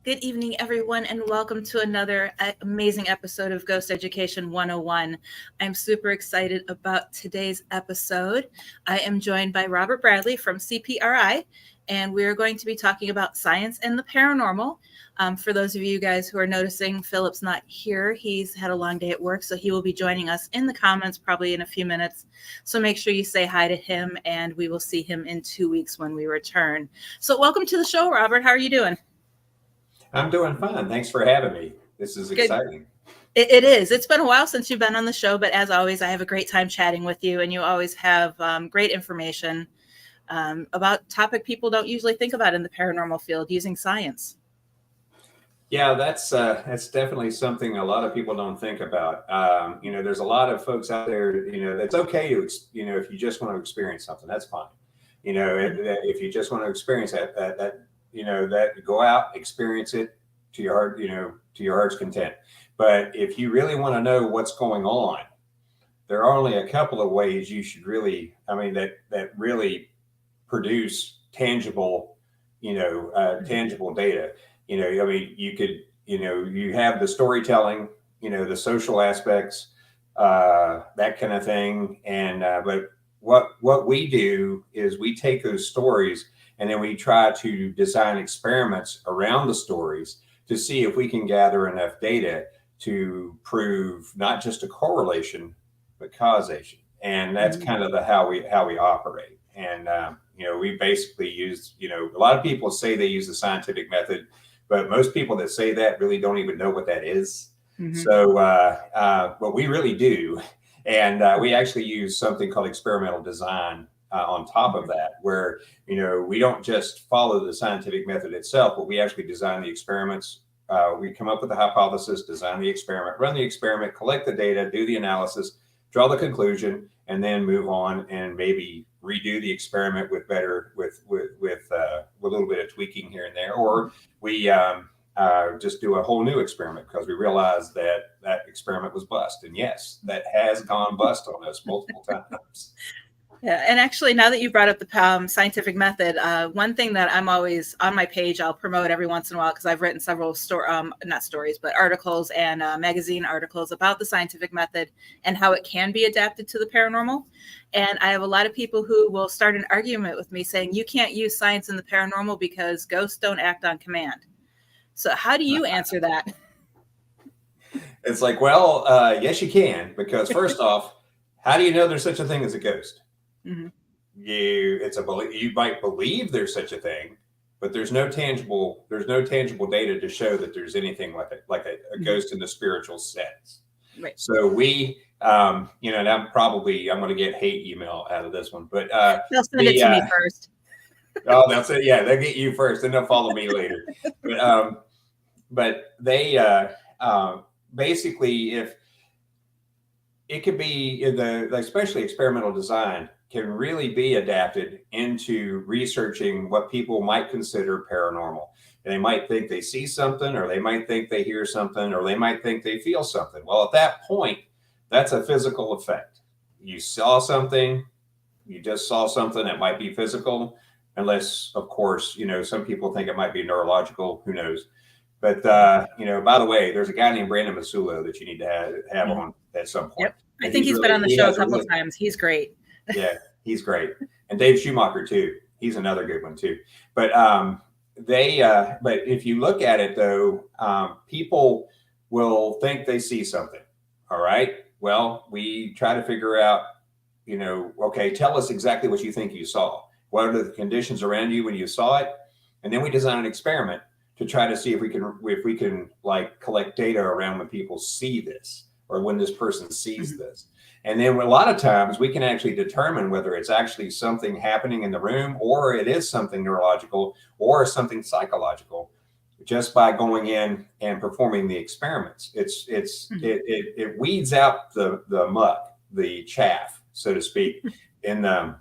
Good evening, everyone, and welcome to another amazing episode of Ghost Education 101. I'm super excited about today's episode. I am joined by Robert Bradley from CPRI, and we're going to be talking about science and the paranormal. For those of you guys who are noticing, Philip's not here. He's had a long day at work, so he will be joining us in the comments probably in a few minutes. So make sure you say hi to him, and we will see him in 2 weeks when we return. So welcome to the show, Robert. How are you doing? I'm doing fine. Thanks for having me. This is Good. exciting. It is. It's been a while since you've been on the show, but as always, I have a great time chatting with you, and you always have great information about topic people don't usually think about in the paranormal field using science. Yeah, that's definitely something a lot of people don't think about. There's a lot of folks out there. That's okay to if you just want to experience something, that's fine. If you just want to experience that go out, experience it to your heart, to your heart's content. But if you really want to know what's going on, there are only a couple of ways you should really, that really produce tangible, tangible data. You could, you have the storytelling, the social aspects, that kind of thing. And but what we do is we take those stories and then we try to design experiments around the stories to see if we can gather enough data to prove not just a correlation but causation. And that's kind of how we operate. And we basically use, a lot of people say they use the scientific method, but most people that say that really don't even know what that is. So what we really do, and we actually use something called experimental design on top of that, where we don't just follow the scientific method itself, but we actually design the experiments. We come up with a hypothesis, design the experiment, run the experiment, collect the data, do the analysis, draw the conclusion, and then move on and maybe redo the experiment with a little bit of tweaking here and there, or we just do a whole new experiment because we realize that experiment was bust. And yes, that has gone bust on us multiple times. Yeah, and actually, now that you brought up the scientific method, one thing that I'm always on my page, I'll promote every once in a while because I've written several not stories, but articles and magazine articles about the scientific method and how it can be adapted to the paranormal. And I have a lot of people who will start an argument with me saying, you can't use science in the paranormal because ghosts don't act on command. So how do you answer that? It's like, well, yes, you can, because first off, how do you know there's such a thing as a ghost? Mm-hmm. You might believe there's such a thing, but there's no tangible data to show that there's anything like a ghost in the spiritual sense. Right. So we, and I'm going to get hate email out of this one, but they'll send it to me first. Oh, they'll say, yeah, they'll get you first, and they'll follow me later. But they basically, if it could be especially experimental design can really be adapted into researching what people might consider paranormal. And they might think they see something, or they might think they hear something, or they might think they feel something. Well, at that point, that's a physical effect. You saw something, you just saw something that might be physical, unless, of course, some people think it might be neurological, who knows. But, by the way, there's a guy named Brandon Masulo that you need to have on at some point. Yep. I think he's been on the show a couple of times. He's great. Yeah, he's great. And Dave Schumacher too. He's another good one too. But but if you look at it though, people will think they see something. All right. Well, we try to figure out, okay, tell us exactly what you think you saw. What are the conditions around you when you saw it? And then we design an experiment to try to see if we can like collect data around when people see this or when this person sees this. And then a lot of times we can actually determine whether it's actually something happening in the room, or it is something neurological or something psychological, just by going in and performing the experiments. It weeds out the muck, the chaff, so to speak. And a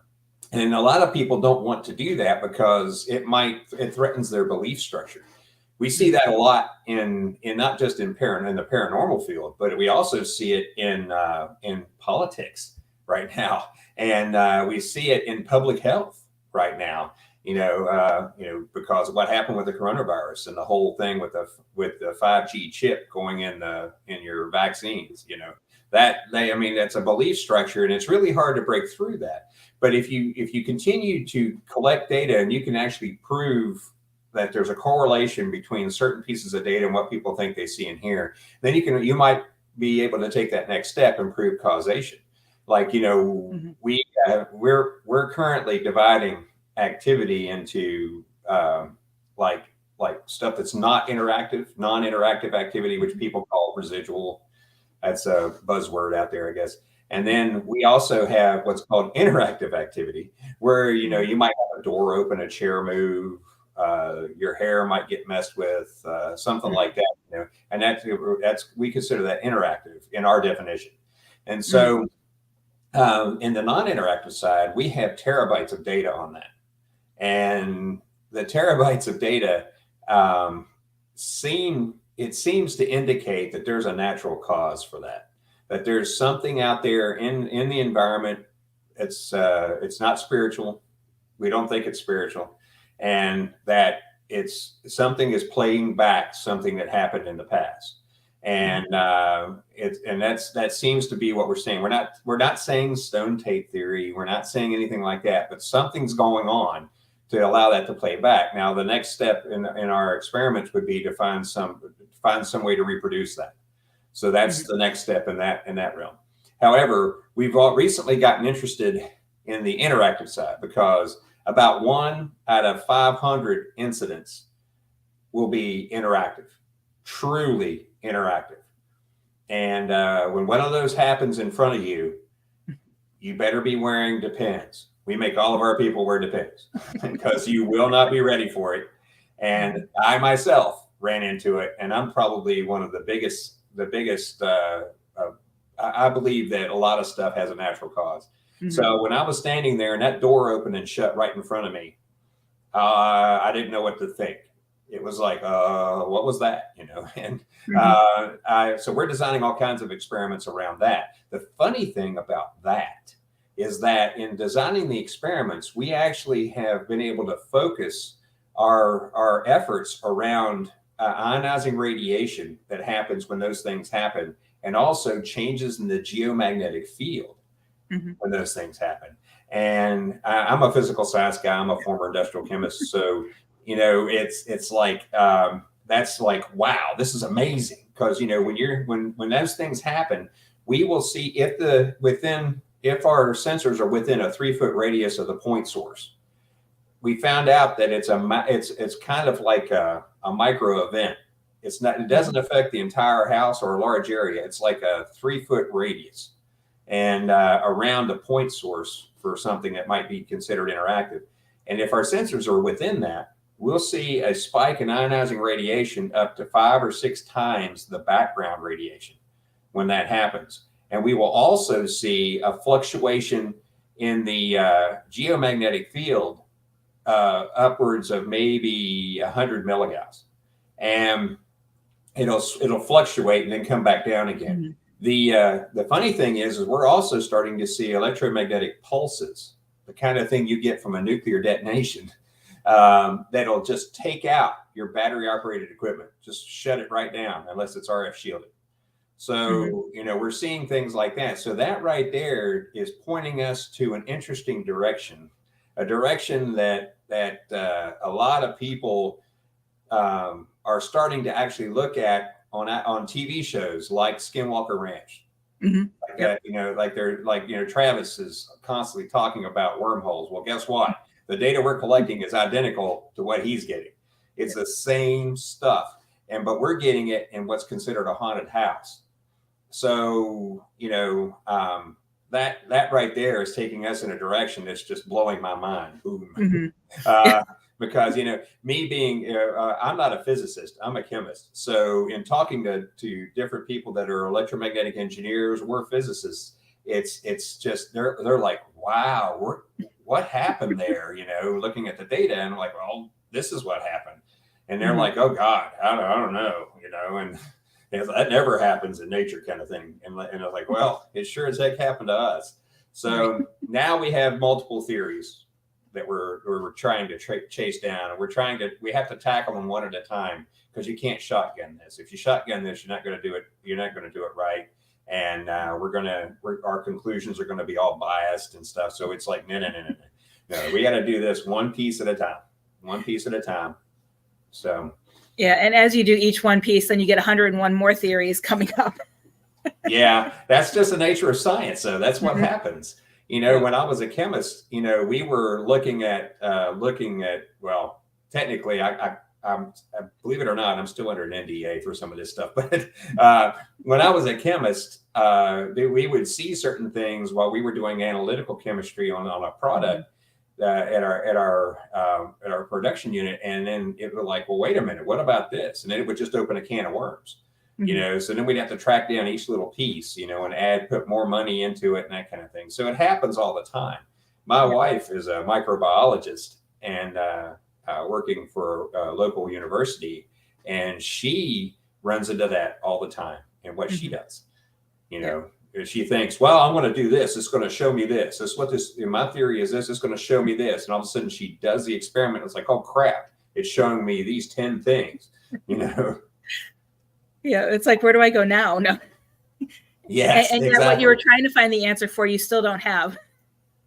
lot of people don't want to do that because it threatens their belief structure. We see that a lot in not just in the paranormal field, but we also see it in politics right now, and we see it in public health right now. because of what happened with the coronavirus and the whole thing with the 5G chip going in your vaccines. That's a belief structure, and it's really hard to break through that. But if you continue to collect data and you can actually prove that there's a correlation between certain pieces of data and what people think they see and hear, then you might be able to take that next step and prove causation. Like, we're currently dividing activity into like stuff that's not interactive, non-interactive activity, which people call residual. That's a buzzword out there, I guess. And then we also have what's called interactive activity, where you might have a door open, a chair move, your hair might get messed with, something like that. And that's we consider that interactive in our definition. And so in the non-interactive side, we have terabytes of data on that. And the terabytes of data seems to indicate that there's a natural cause for that there's something out there in the environment. It's not spiritual. We don't think it's spiritual, and that something is playing back something that happened in the past. And that seems to be what we're saying. We're not saying stone tape theory. We're not saying anything like that, but something's going on to allow that to play back. Now, the next step in our experiments would be to find some way to reproduce that. So that's the next step in that realm. However, we've recently gotten interested in the interactive side, because about 1 out of 500 incidents will be interactive, truly interactive. And when one of those happens in front of you, you better be wearing Depends. We make all of our people wear Depends because you will not be ready for it. And I myself ran into it, and I'm probably one of the biggest. I believe that a lot of stuff has a natural cause. So when I was standing there and that door opened and shut right in front of me, I didn't know what to think. It was like, what was that? And so we're designing all kinds of experiments around that. The funny thing about that is that in designing the experiments, we actually have been able to focus our efforts around ionizing radiation that happens when those things happen, and also changes in the geomagnetic field when those things happen. And I'm a physical science guy. I'm a former industrial chemist. So, it's like, that's like, wow, this is amazing. Because, when those things happen, we will see if our sensors are within a 3-foot radius of the point source. We found out that it's kind of like a micro event. It doesn't affect the entire house or a large area. It's like a 3-foot radius and around a point source for something that might be considered interactive. And if our sensors are within that, we'll see a spike in ionizing radiation up to 5 or 6 times the background radiation when that happens. And we will also see a fluctuation in the geomagnetic field upwards of maybe 100 milligauss, and it'll fluctuate and then come back down again. The funny thing is we're also starting to see electromagnetic pulses, the kind of thing you get from a nuclear detonation, that'll just take out your battery operated equipment, just shut it right down unless it's RF shielded. So, we're seeing things like that. So that right there is pointing us to an interesting direction, a direction that a lot of people are starting to actually look at on TV shows like Skinwalker Ranch. Travis is constantly talking about wormholes. Well, guess what? The data we're collecting is identical to what he's getting. It's the same stuff, but we're getting it in what's considered a haunted house. So, that right there is taking us in a direction that's just blowing my mind. Boom. Because, me being, I'm not a physicist, I'm a chemist. So in talking to different people that are electromagnetic engineers, we're physicists, it's just, they're like, wow, what happened there? Looking at the data, and I'm like, well, this is what happened. And they're like, oh God, I don't know, and that never happens in nature, kind of thing. And I was like, well, it sure as heck happened to us. So now we have multiple theories that we're trying to chase down, and we have to tackle them one at a time, because you can't shotgun this. If you shotgun this, you're not going to do it right. And our conclusions are going to be all biased and stuff. So it's like, no, we got to do this one piece at a time. So yeah, and as you do each one piece, then you get 101 more theories coming up. Yeah, that's just the nature of science. So that's what happens. When I was a chemist, we were looking at well, technically, I'm believe it or not, I'm still under an NDA for some of this stuff. But when I was a chemist, we would see certain things while we were doing analytical chemistry on a product at our production unit, and then it was like, well, wait a minute, what about this? And then it would just open a can of worms. So then we'd have to track down each little piece, and put more money into it and that kind of thing. So it happens all the time. My wife is a microbiologist and working for a local university, and she runs into that all the time in what she does. She thinks, well, I'm going to do this. It's going to show me this. This is what my theory is this. It's going to show me this. And all of a sudden she does the experiment. It's like, oh, crap. It's showing me these 10 things, Yeah, it's like, where do I go now? No. Yes, and exactly. What you were trying to find the answer for, you still don't have.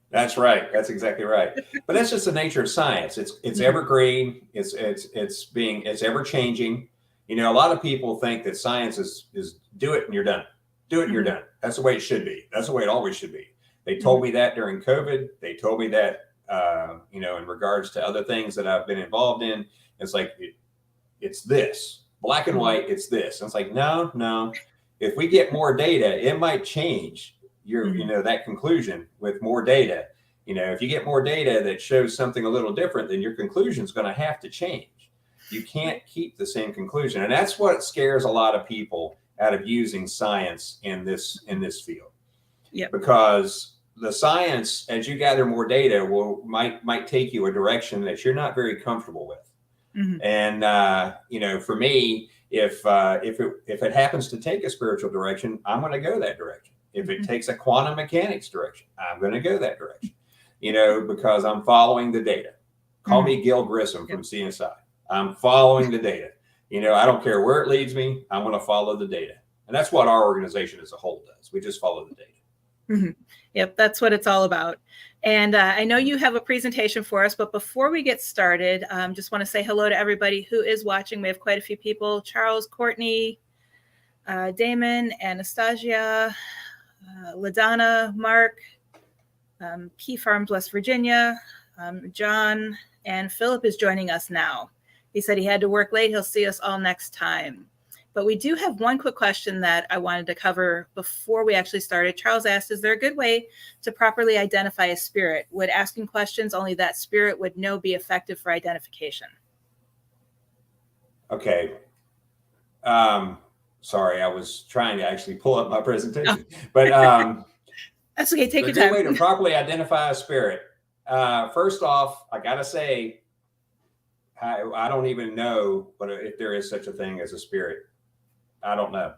That's right. That's exactly right. But that's just the nature of science. It's evergreen. It's ever changing. A lot of people think that science is do it and you're done. Do it and you're done. That's the way it should be. That's the way it always should be. They told me that during COVID. They told me that in regards to other things that I've been involved in. It's like it's this. Black and white, it's this. And it's like, no. If we get more data, it might change that conclusion with more data. If you get more data that shows something a little different, then your conclusion is going to have to change. You can't keep the same conclusion. And that's what scares a lot of people out of using science in this field. Yeah. Because the science, as you gather more data, might take you a direction that you're not very comfortable with. And for me, if it happens to take a spiritual direction, I'm going to go that direction. If it takes a quantum mechanics direction, I'm going to go that direction. Because I'm following the data. Call me Gil Grissom from CSI. I'm following the data. I don't care where it leads me. I'm going to follow the data, and that's what our organization as a whole does. We just follow the data. Yep, that's what it's all about. And I know you have a presentation for us, but before we get started, just want to say hello to everybody who is watching. We have quite a few people: Charles, Courtney, Damon, Anastasia, LaDonna, Mark, Key Farms, West Virginia, John, and Philip is joining us now. He said he had to work late. He'll see us all next time. But we do have one quick question that I wanted to cover before we actually started. Charles asked, is there a good way to properly identify a spirit? Would asking questions only that spirit would know be effective for identification? Okay. Sorry, I was trying to actually pull up my presentation. But that's okay. Take your time. A good way to properly identify a spirit. First off, I got to say, I don't even know if there is such a thing as a spirit. I don't know.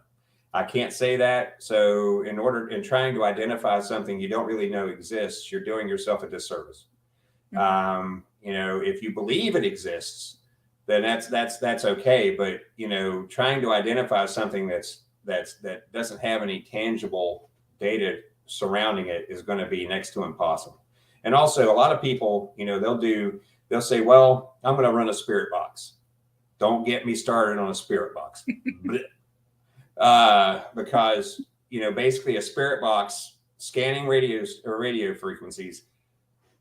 I can't say that. So in trying to identify something you don't really know exists, you're doing yourself a disservice. If you believe it exists, then that's okay. But trying to identify something that doesn't have any tangible data surrounding it is going to be next to impossible. And also, a lot of people, they'll say, well, I'm going to run a spirit box. Don't get me started on a spirit box. Because, basically a spirit box scanning radio frequencies.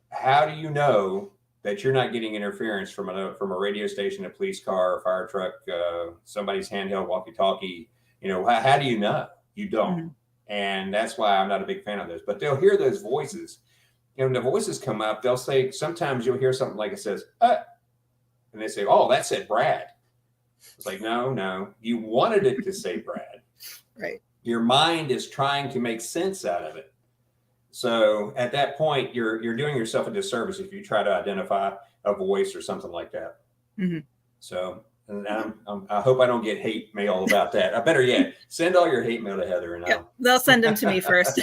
How do you know that you're not getting interference from a radio station, a police car, a fire truck, somebody's handheld walkie-talkie? How do you know? You don't. And that's why I'm not a big fan of those. But they'll hear those voices. And when the voices come up, they'll say, sometimes you'll hear something like it says, and they say, oh, that said Brad. It's like, no, you wanted it to say Brad. Right. Your mind is trying to make sense out of it. So at that point, you're doing yourself a disservice if you try to identify a voice or something like that. So And I hope I don't get hate mail about that. I better yet send all your hate mail to Heather, and Yep, they'll send them to me first.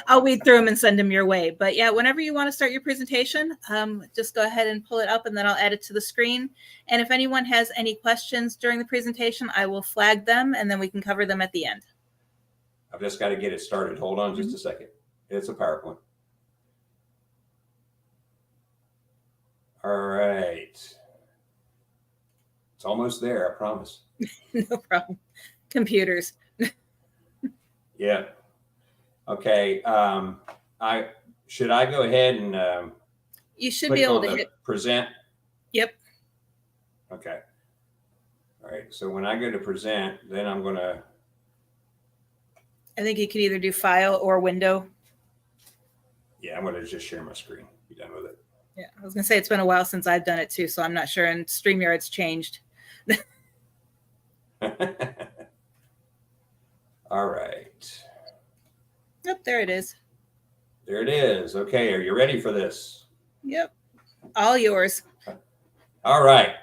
I'll weed through them and send them your way. But yeah, whenever you want to start your presentation, just go ahead and pull it up, and then I'll add it to the screen. And if anyone has any questions during the presentation, I will flag them, and then we can cover them at the end. I've just got to get it started. Hold on just a second. It's a PowerPoint. All right. It's almost there, I promise. No problem. Computers. Yeah. Okay. Should I go ahead and you should be able to hit present? Yep. Okay. All right. So when I go to present, then I'm going to. I think you can either do file or window. Yeah, I'm going to just share my screen. Be done with it. Yeah, I was going to say it's been a while since I've done it too, so I'm not sure. And StreamYard's changed. All right. Yep, there it is. There it is. Okay, are you ready for this? Yep, all yours. All right.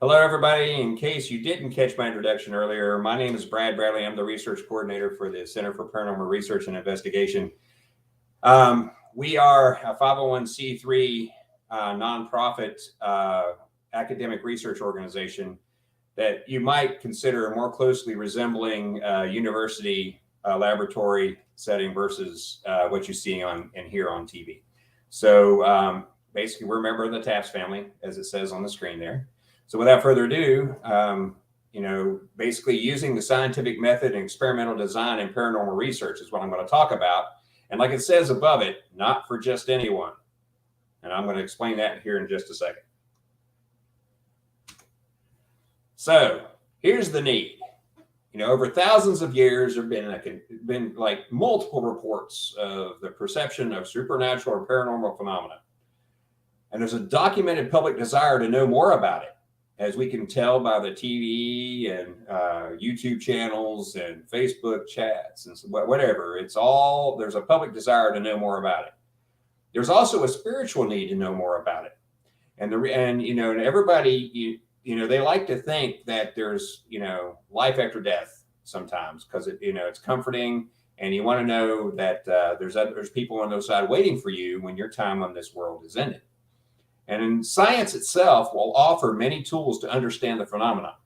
Hello, everybody. In case you didn't catch my introduction earlier, my name is Brad Bradley. I'm the research coordinator for the Center for Paranormal Research and Investigation. We are a 501c3 nonprofit academic research organization that you might consider more closely resembling a university laboratory setting versus what you see and hear on TV. So basically, we're a member of the Taps family, as it says on the screen there. So without further ado, basically using the scientific method and experimental design in paranormal research is what I'm going to talk about. And like it says above it, not for just anyone. And I'm going to explain that here in just a second. So here's the need. Over thousands of years, there have been like multiple reports of the perception of supernatural or paranormal phenomena. And there's a documented public desire to know more about it, as we can tell by the TV and YouTube channels and Facebook chats and whatever. There's a public desire to know more about it. There's also a spiritual need to know more about it. And everybody, they like to think that there's, life after death sometimes, because it's comforting, and you want to know that there's people on the other side waiting for you when your time on this world is ended. And science itself will offer many tools to understand the phenomena.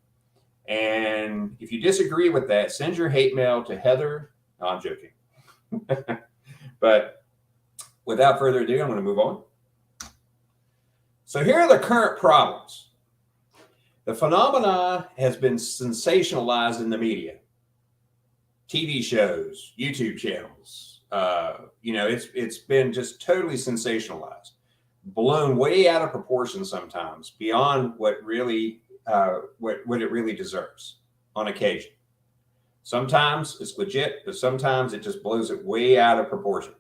And if you disagree with that, send your hate mail to Heather. No, I'm joking. But without further ado, I'm going to move on. So here are the current problems. The phenomena has been sensationalized in the media, TV shows, YouTube channels. It's been just totally sensationalized, blown way out of proportion sometimes, beyond what it really deserves on occasion. Sometimes it's legit, but sometimes it just blows it way out of proportion.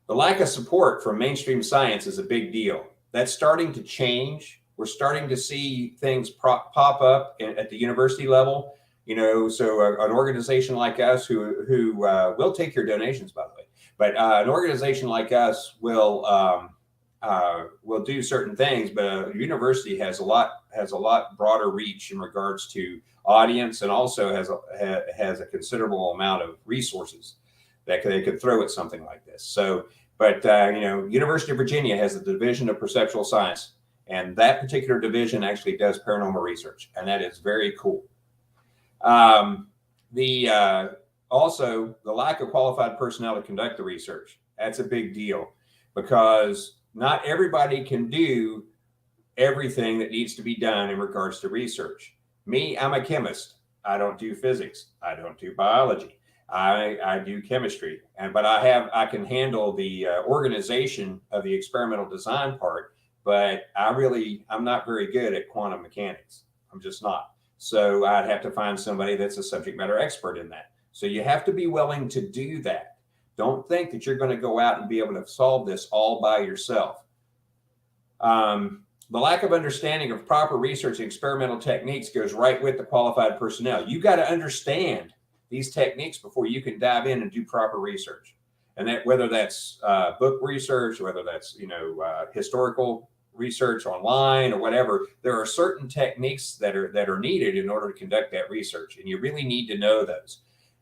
The lack of support from mainstream science is a big deal. That's starting to change. We're starting to see things pop up at the university level. So an organization like us who will take your donations, by the way, but an organization like us will do certain things, but a university has a lot broader reach in regards to audience, and also has a considerable amount of resources that they could throw at something like this. So, but University of Virginia has a division of perceptual science, and that particular division actually does paranormal research, and that is very cool. Also, the lack of qualified personnel to conduct the research, that's a big deal, because not everybody can do everything that needs to be done in regards to research. Me, I'm a chemist. I don't do physics. I don't do biology. I do chemistry, but I can handle the organization of the experimental design part, but I'm not very good at quantum mechanics. I'm just not. So I'd have to find somebody that's a subject matter expert in that. So you have to be willing to do that. Don't think that you're going to go out and be able to solve this all by yourself. The lack of understanding of proper research and experimental techniques goes right with the qualified personnel. You got to understand these techniques before you can dive in and do proper research. And that, whether that's book research, whether that's historical research online or whatever, there are certain techniques that are needed in order to conduct that research, and you really need to know those.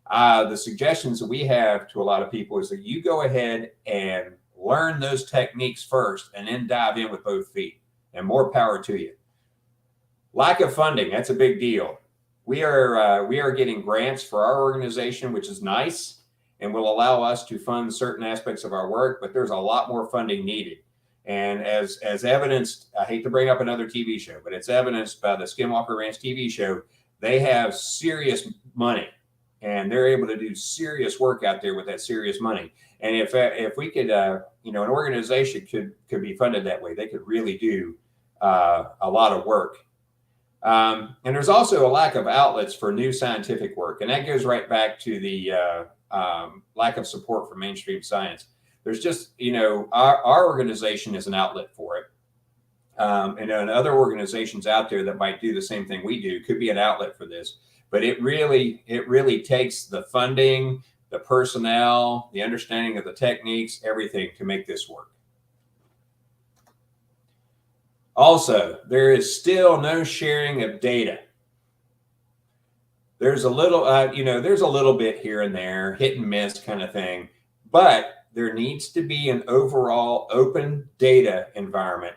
The suggestions that we have to a lot of people is that you go ahead and learn those techniques first and then dive in with both feet, and more power to you. Lack of funding, that's a big deal. We are getting grants for our organization, which is nice and will allow us to fund certain aspects of our work, but there's a lot more funding needed. And as evidenced, I hate to bring up another TV show, but it's evidenced by the Skinwalker Ranch TV show. They have serious money, and they're able to do serious work out there with that serious money. And if we could, an organization could be funded that way, they could really do a lot of work. And there's also a lack of outlets for new scientific work, and that goes right back to the lack of support for mainstream science. There's just, our organization is an outlet for it. And other organizations out there that might do the same thing we do could be an outlet for this. But it really takes the funding, the personnel, the understanding of the techniques, everything to make this work. Also, there is still no sharing of data. There's a little, there's a little bit here and there, hit and miss kind of thing, but there needs to be an overall open data environment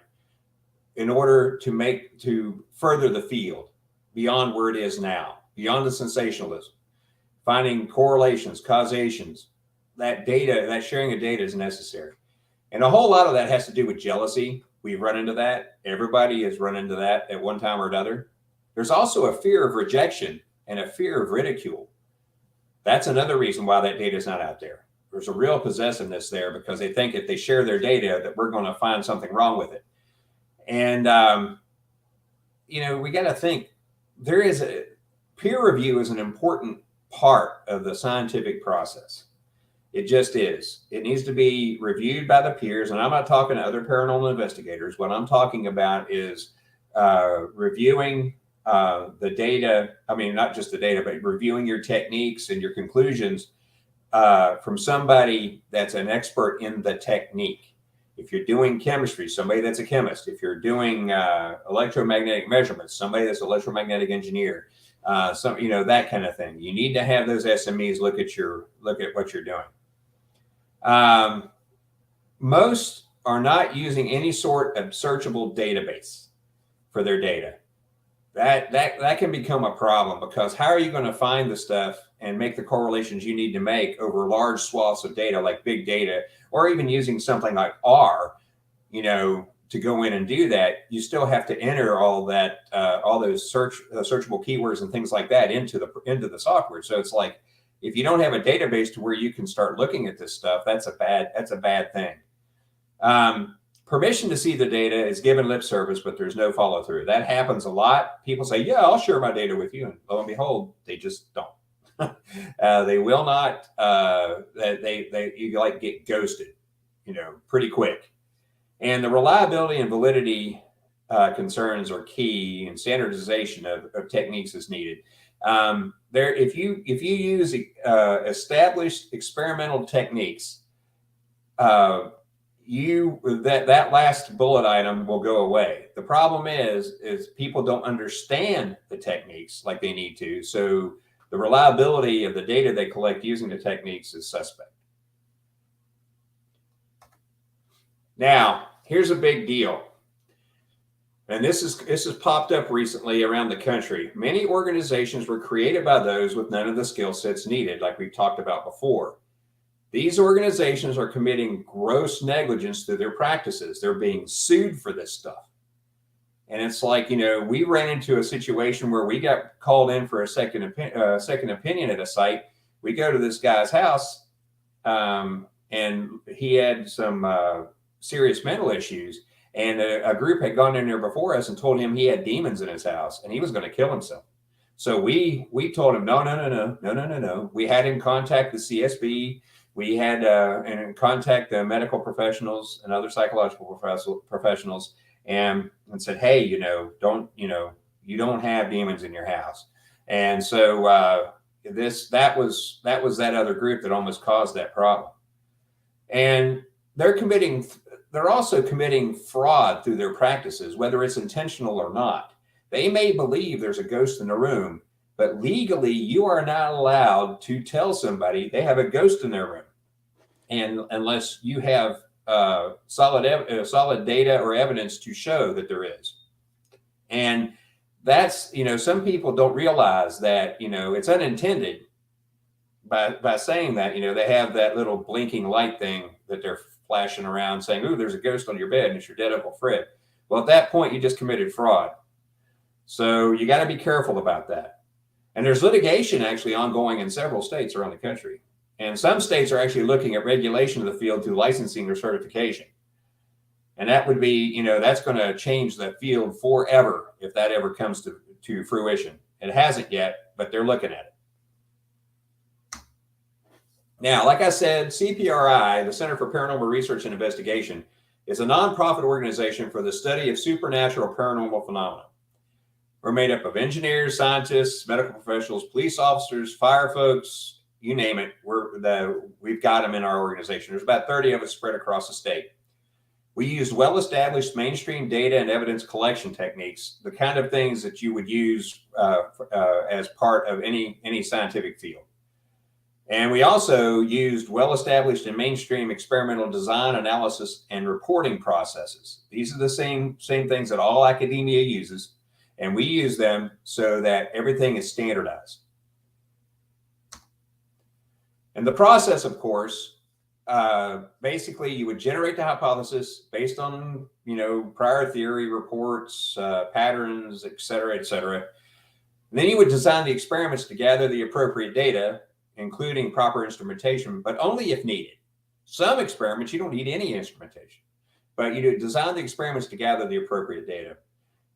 in order to further the field beyond where it is now, beyond the sensationalism, finding correlations, causations. That data, that sharing of data is necessary. And a whole lot of that has to do with jealousy. We've run into that. Everybody has run into that at one time or another. There's also a fear of rejection and a fear of ridicule. That's another reason why that data is not out there. There's a real possessiveness there because they think if they share their data that we're going to find something wrong with it. And, we got to think peer review is an important part of the scientific process. It just is. It needs to be reviewed by the peers. And I'm not talking to other paranormal investigators. What I'm talking about is reviewing the data. I mean, not just the data, but reviewing your techniques and your conclusions from somebody that's an expert in the technique. If you're doing chemistry, somebody that's a chemist. If you're doing electromagnetic measurements, somebody that's an electromagnetic engineer. That kind of thing. You need to have those SMEs look at what you're doing. Most are not using any sort of searchable database for their data. That can become a problem because how are you going to find the stuff and make the correlations you need to make over large swaths of data like big data, or even using something like R, to go in and do that? You still have to enter all that, all those searchable keywords and things like that into the software. So it's like, if you don't have a database to where you can start looking at this stuff, that's a bad thing. Permission to see the data is given lip service, but there's no follow through. That happens a lot. People say, "Yeah, I'll share my data with you," and lo and behold, they just don't. They will not. You get ghosted, pretty quick. And the reliability and validity concerns are key, and standardization of techniques is needed. If you use established experimental techniques, that last bullet item will go away. The problem is people don't understand the techniques like they need to, so the reliability of the data they collect using the techniques is suspect. Now, here's a big deal. And this has popped up recently around the country. Many organizations were created by those with none of the skill sets needed, like we've talked about before. These organizations are committing gross negligence through their practices. They're being sued for this stuff. And it's like, we ran into a situation where we got called in for a second opinion at a site. We go to this guy's house, and he had some serious mental issues. And a group had gone in there before us and told him he had demons in his house and he was going to kill himself. So we told him, no. We had him contact the CSB. We had and contact the medical professionals and other psychological professionals and said, hey, you don't have demons in your house. And so that was that other group that almost caused that problem. And they're committing they're also committing fraud through their practices, whether it's intentional or not. They may believe there's a ghost in the room, but legally you are not allowed to tell somebody they have a ghost in their room, and unless you have solid data or evidence to show that there is. And that's, some people don't realize that, it's unintended by saying that, they have that little blinking light thing that they're flashing around saying, "Ooh, there's a ghost on your bed and it's your dead Uncle Fred." Well, at that point, you just committed fraud. So you got to be careful about that. And there's litigation actually ongoing in several states around the country. And some states are actually looking at regulation of the field through licensing or certification. And that would be, that's going to change the field forever if that ever comes to fruition. It hasn't yet, but they're looking at it. Now, like I said, CPRI, the Center for Paranormal Research and Investigation, is a nonprofit organization for the study of supernatural paranormal phenomena. We're made up of engineers, scientists, medical professionals, police officers, fire folks, you name it. We've got them in our organization. There's about 30 of us spread across the state. We use well-established mainstream data and evidence collection techniques, the kind of things that you would use as part of any scientific field. And we also used well-established and mainstream experimental design, analysis, and reporting processes. These are the same things that all academia uses, and we use them so that everything is standardized. And the process, of course, basically you would generate the hypothesis based on, prior theory, reports, patterns, et cetera, et cetera. And then you would design the experiments to gather the appropriate data, including proper instrumentation, but only if needed. Some experiments, you don't need any instrumentation, but you design the experiments to gather the appropriate data.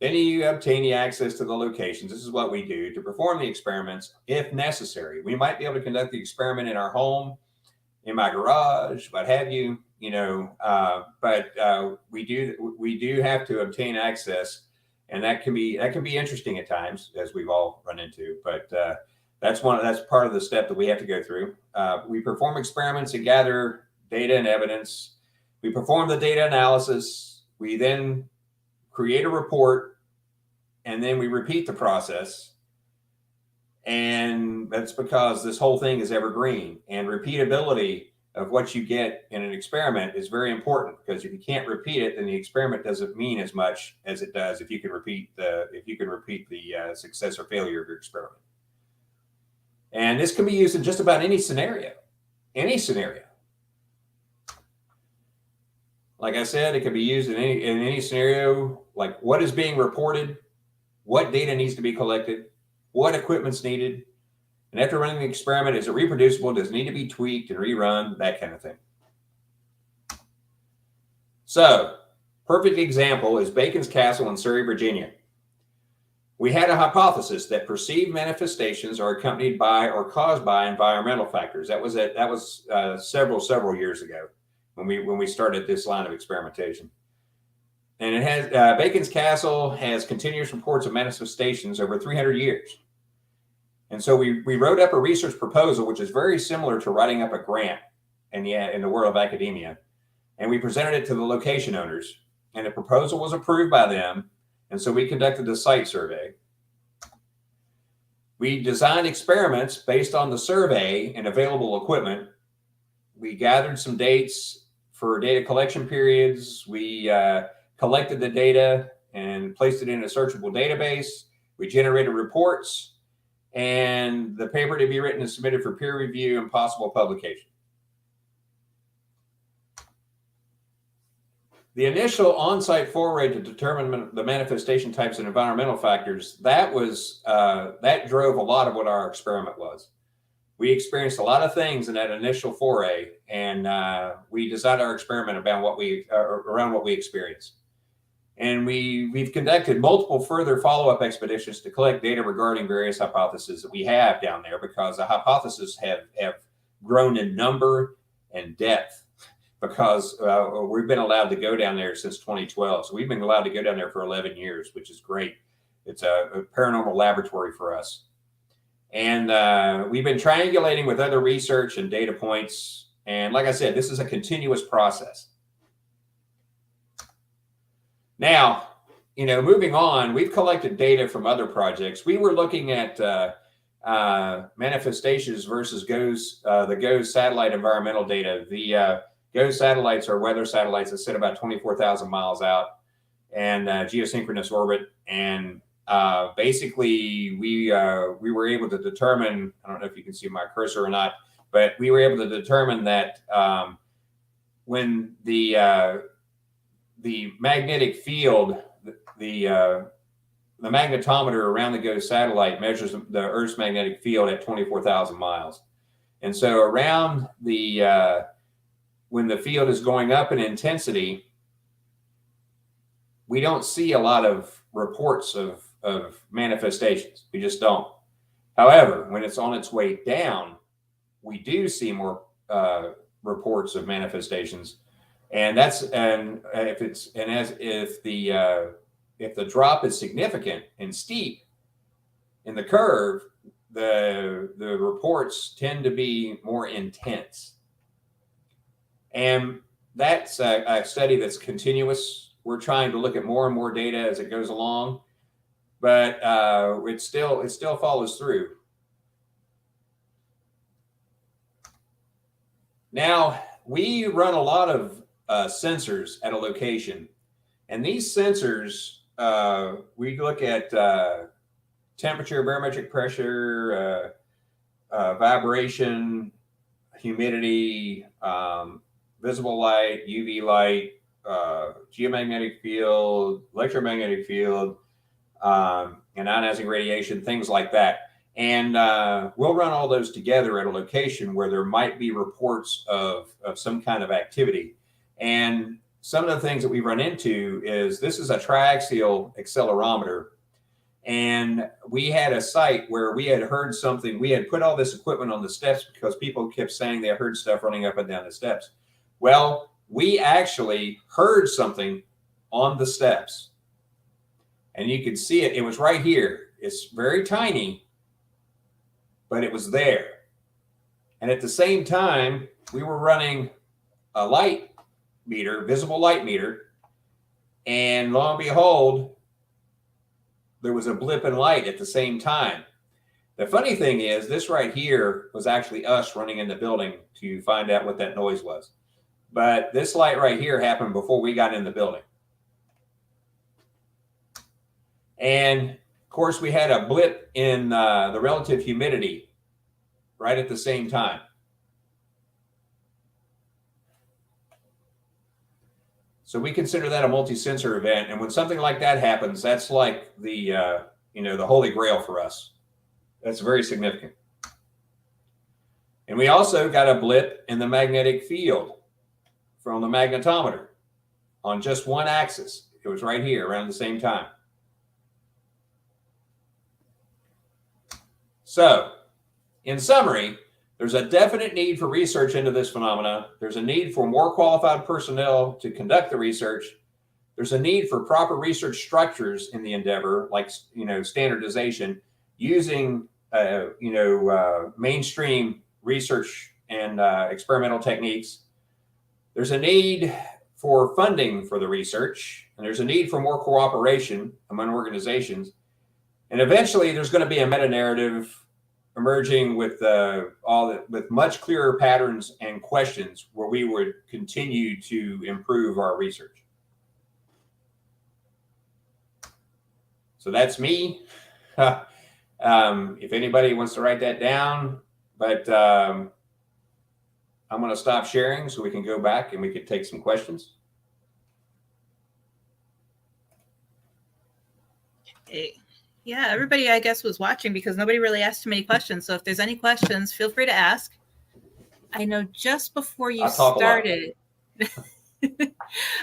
Then you obtain the access to the locations. This is what we do to perform the experiments if necessary. We might be able to conduct the experiment in our home, in my garage, what have you, but we do have to obtain access, and that can be interesting at times, as we've all run into, but that's part of the step that we have to go through. We perform experiments and gather data and evidence. We perform the data analysis. We then create a report, and then we repeat the process. And that's because this whole thing is evergreen, and repeatability of what you get in an experiment is very important, because if you can't repeat it, then the experiment doesn't mean as much as it does if you can repeat the success or failure of your experiment. And this can be used in just about any scenario. Like I said, it can be used in any scenario, like what is being reported, what data needs to be collected, what equipment's needed, and after running the experiment, is it reproducible? Does it need to be tweaked and rerun? That kind of thing. So, perfect example is Bacon's Castle in Surrey, Virginia. We had a hypothesis that perceived manifestations are accompanied by or caused by environmental factors. That was several years ago when we started this line of experimentation. And it has Bacon's Castle has continuous reports of manifestations over 300 years. And so we wrote up a research proposal, which is very similar to writing up a grant in the world of academia. And we presented it to the location owners, and the proposal was approved by them. And so we conducted a site survey. We designed experiments based on the survey and available equipment. We gathered some dates for data collection periods. We collected the data and placed it in a searchable database. We generated reports, and the paper to be written and submitted for peer review and possible publication. The initial on-site foray to determine the manifestation types and environmental factors, that drove a lot of what our experiment was. We experienced a lot of things in that initial foray, and we designed our experiment around what we experienced. And we've conducted multiple further follow-up expeditions to collect data regarding various hypotheses that we have down there, because the hypotheses have grown in number and depth. Because we've been allowed to go down there since 2012. So we've been allowed to go down there for 11 years, which is great. It's a paranormal laboratory for us. And we've been triangulating with other research and data points. And like I said, this is a continuous process. Now, moving on, we've collected data from other projects. We were looking at manifestations versus the GOES satellite environmental data. The GOES satellites are weather satellites that sit about 24,000 miles out and geosynchronous orbit. And basically, we were able to determine, I don't know if you can see my cursor or not, but we were able to determine that when the magnetic field, the magnetometer around the GOES satellite measures the Earth's magnetic field at 24,000 miles. And so around when the field is going up in intensity, we don't see a lot of reports of manifestations. We just don't. However, when it's on its way down, we do see more reports of manifestations. And if the drop is significant and steep in the curve, the reports tend to be more intense. And that's a study that's continuous. We're trying to look at more and more data as it goes along, but it still follows through. Now, we run a lot of sensors at a location, and these sensors, we look at temperature, barometric pressure, vibration, humidity, visible light, UV light, geomagnetic field, electromagnetic field, and ionizing radiation, things like that. And we'll run all those together at a location where there might be reports of some kind of activity. And some of the things that we run into is this is a triaxial accelerometer. And we had a site where we had heard something. We had put all this equipment on the steps because people kept saying they heard stuff running up and down the steps. Well, we actually heard something on the steps. And you could see it. It was right here. It's very tiny, but it was there. And at the same time, we were running a light meter, visible light meter, and lo and behold, there was a blip in light at the same time. The funny thing is, this right here was actually us running in the building to find out what that noise was. But this light right here happened before we got in the building. And of course, we had a blip in the relative humidity right at the same time. So we consider that a multi-sensor event. And when something like that happens, that's like the holy grail for us. That's very significant. And we also got a blip in the magnetic field from the magnetometer on just one axis. It was right here around the same time. So, in summary, there's a definite need for research into this phenomena. There's a need for more qualified personnel to conduct the research. There's a need for proper research structures in the endeavor, like standardization, using mainstream research and experimental techniques. There's a need for funding for the research, and there's a need for more cooperation among organizations. And eventually, there's going to be a meta-narrative emerging with with much clearer patterns and questions where we would continue to improve our research. So that's me. If anybody wants to write that down, but I'm going to stop sharing so we can go back and we can take some questions. Hey. Yeah, everybody, I guess, was watching because nobody really asked too many questions. So if there's any questions, feel free to ask. I know just before you started,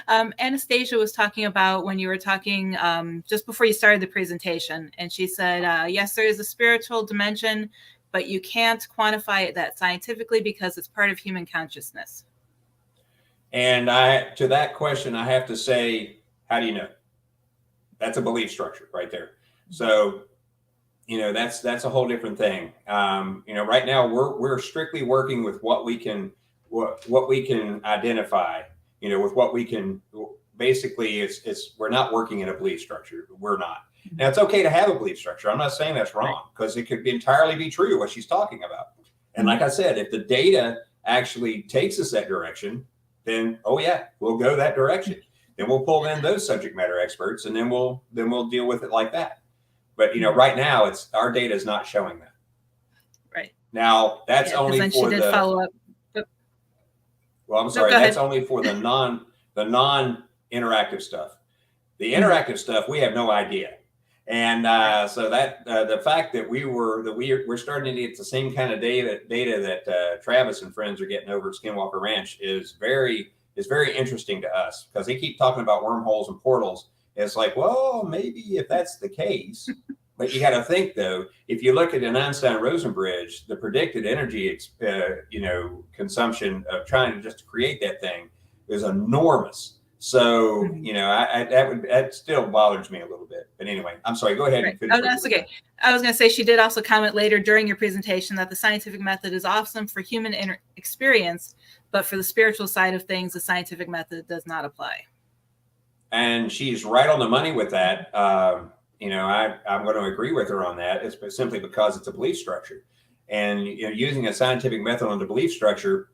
Anastasia was talking about when you were talking just before you started the presentation. And she said, yes, there is a spiritual dimension, but you can't quantify it that scientifically because it's part of human consciousness. And to that question, I have to say, how do you know? That's a belief structure right there. So, that's a whole different thing. Right now we're strictly working with what we can identify, with what we can basically we're not working in a belief structure. We're not. Now it's okay to have a belief structure. I'm not saying that's wrong, because it could entirely be true what she's talking about. And like I said, if the data actually takes us that direction, then oh yeah, we'll go that direction. Then we'll pull in those subject matter experts, and then we'll deal with it like that. But right now, our data is not showing that. Right now, that's only for the follow up. Well, I'm sorry, that's only for the non-interactive stuff. The interactive stuff, we have no idea. And so that the fact that we're starting to get the same kind of data that Travis and friends are getting over at Skinwalker Ranch is very interesting to us, because they keep talking about wormholes and portals. It's like, well, maybe if that's the case, but you got to think though, if you look at an Einstein-Rosen bridge, the predicted energy, consumption of trying to create that thing is enormous. So, that still bothers me a little bit. But anyway, I'm sorry, go ahead and finish. Oh, that's okay. I was going to say, she did also comment later during your presentation that the scientific method is awesome for human experience, but for the spiritual side of things, the scientific method does not apply. And she's right on the money with that. I'm going to agree with her on that. It's simply because it's a belief structure. And using a scientific method on the belief structure,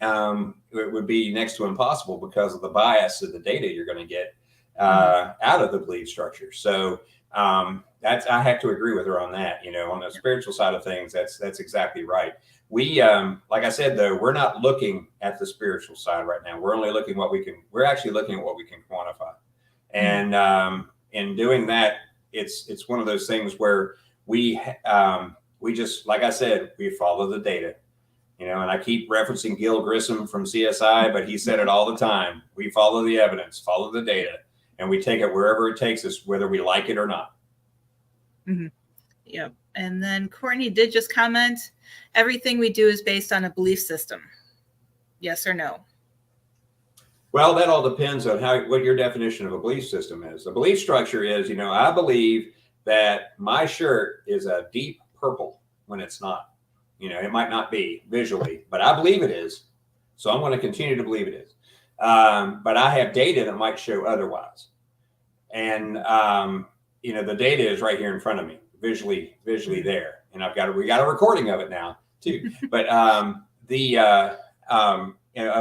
it would be next to impossible because of the bias of the data you're going to get out of the belief structure. So I have to agree with her on that. On the spiritual side of things, that's exactly right. We, like I said, though, we're not looking at the spiritual side right now. We're only looking we're actually looking at what we can quantify. And in doing that, it's one of those things where we just, like I said, we follow the data. And I keep referencing Gil Grissom from CSI, but he said it all the time. We follow the evidence, follow the data, and we take it wherever it takes us, whether we like it or not. Yep. And then Courtney did just comment, everything we do is based on a belief system. Yes or no? Well, that all depends on what your definition of a belief system is. A belief structure is, I believe that my shirt is a deep purple when it's not. It might not be visually, but I believe it is. So I'm going to continue to believe it is. But I have data that might show otherwise. And, the data is right here in front of me, visually there. And we got a recording of it now too. But a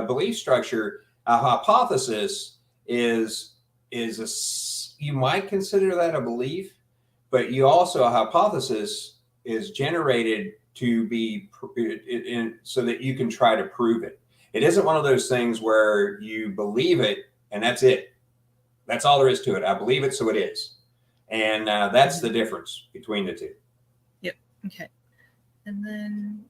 belief structure, a hypothesis is you might consider that a belief, but a hypothesis is generated to be so that you can try to prove it. It isn't one of those things where you believe it and that's it. That's all there is to it. I believe it, so it is. And that's the difference between the two. Yep. Okay. And then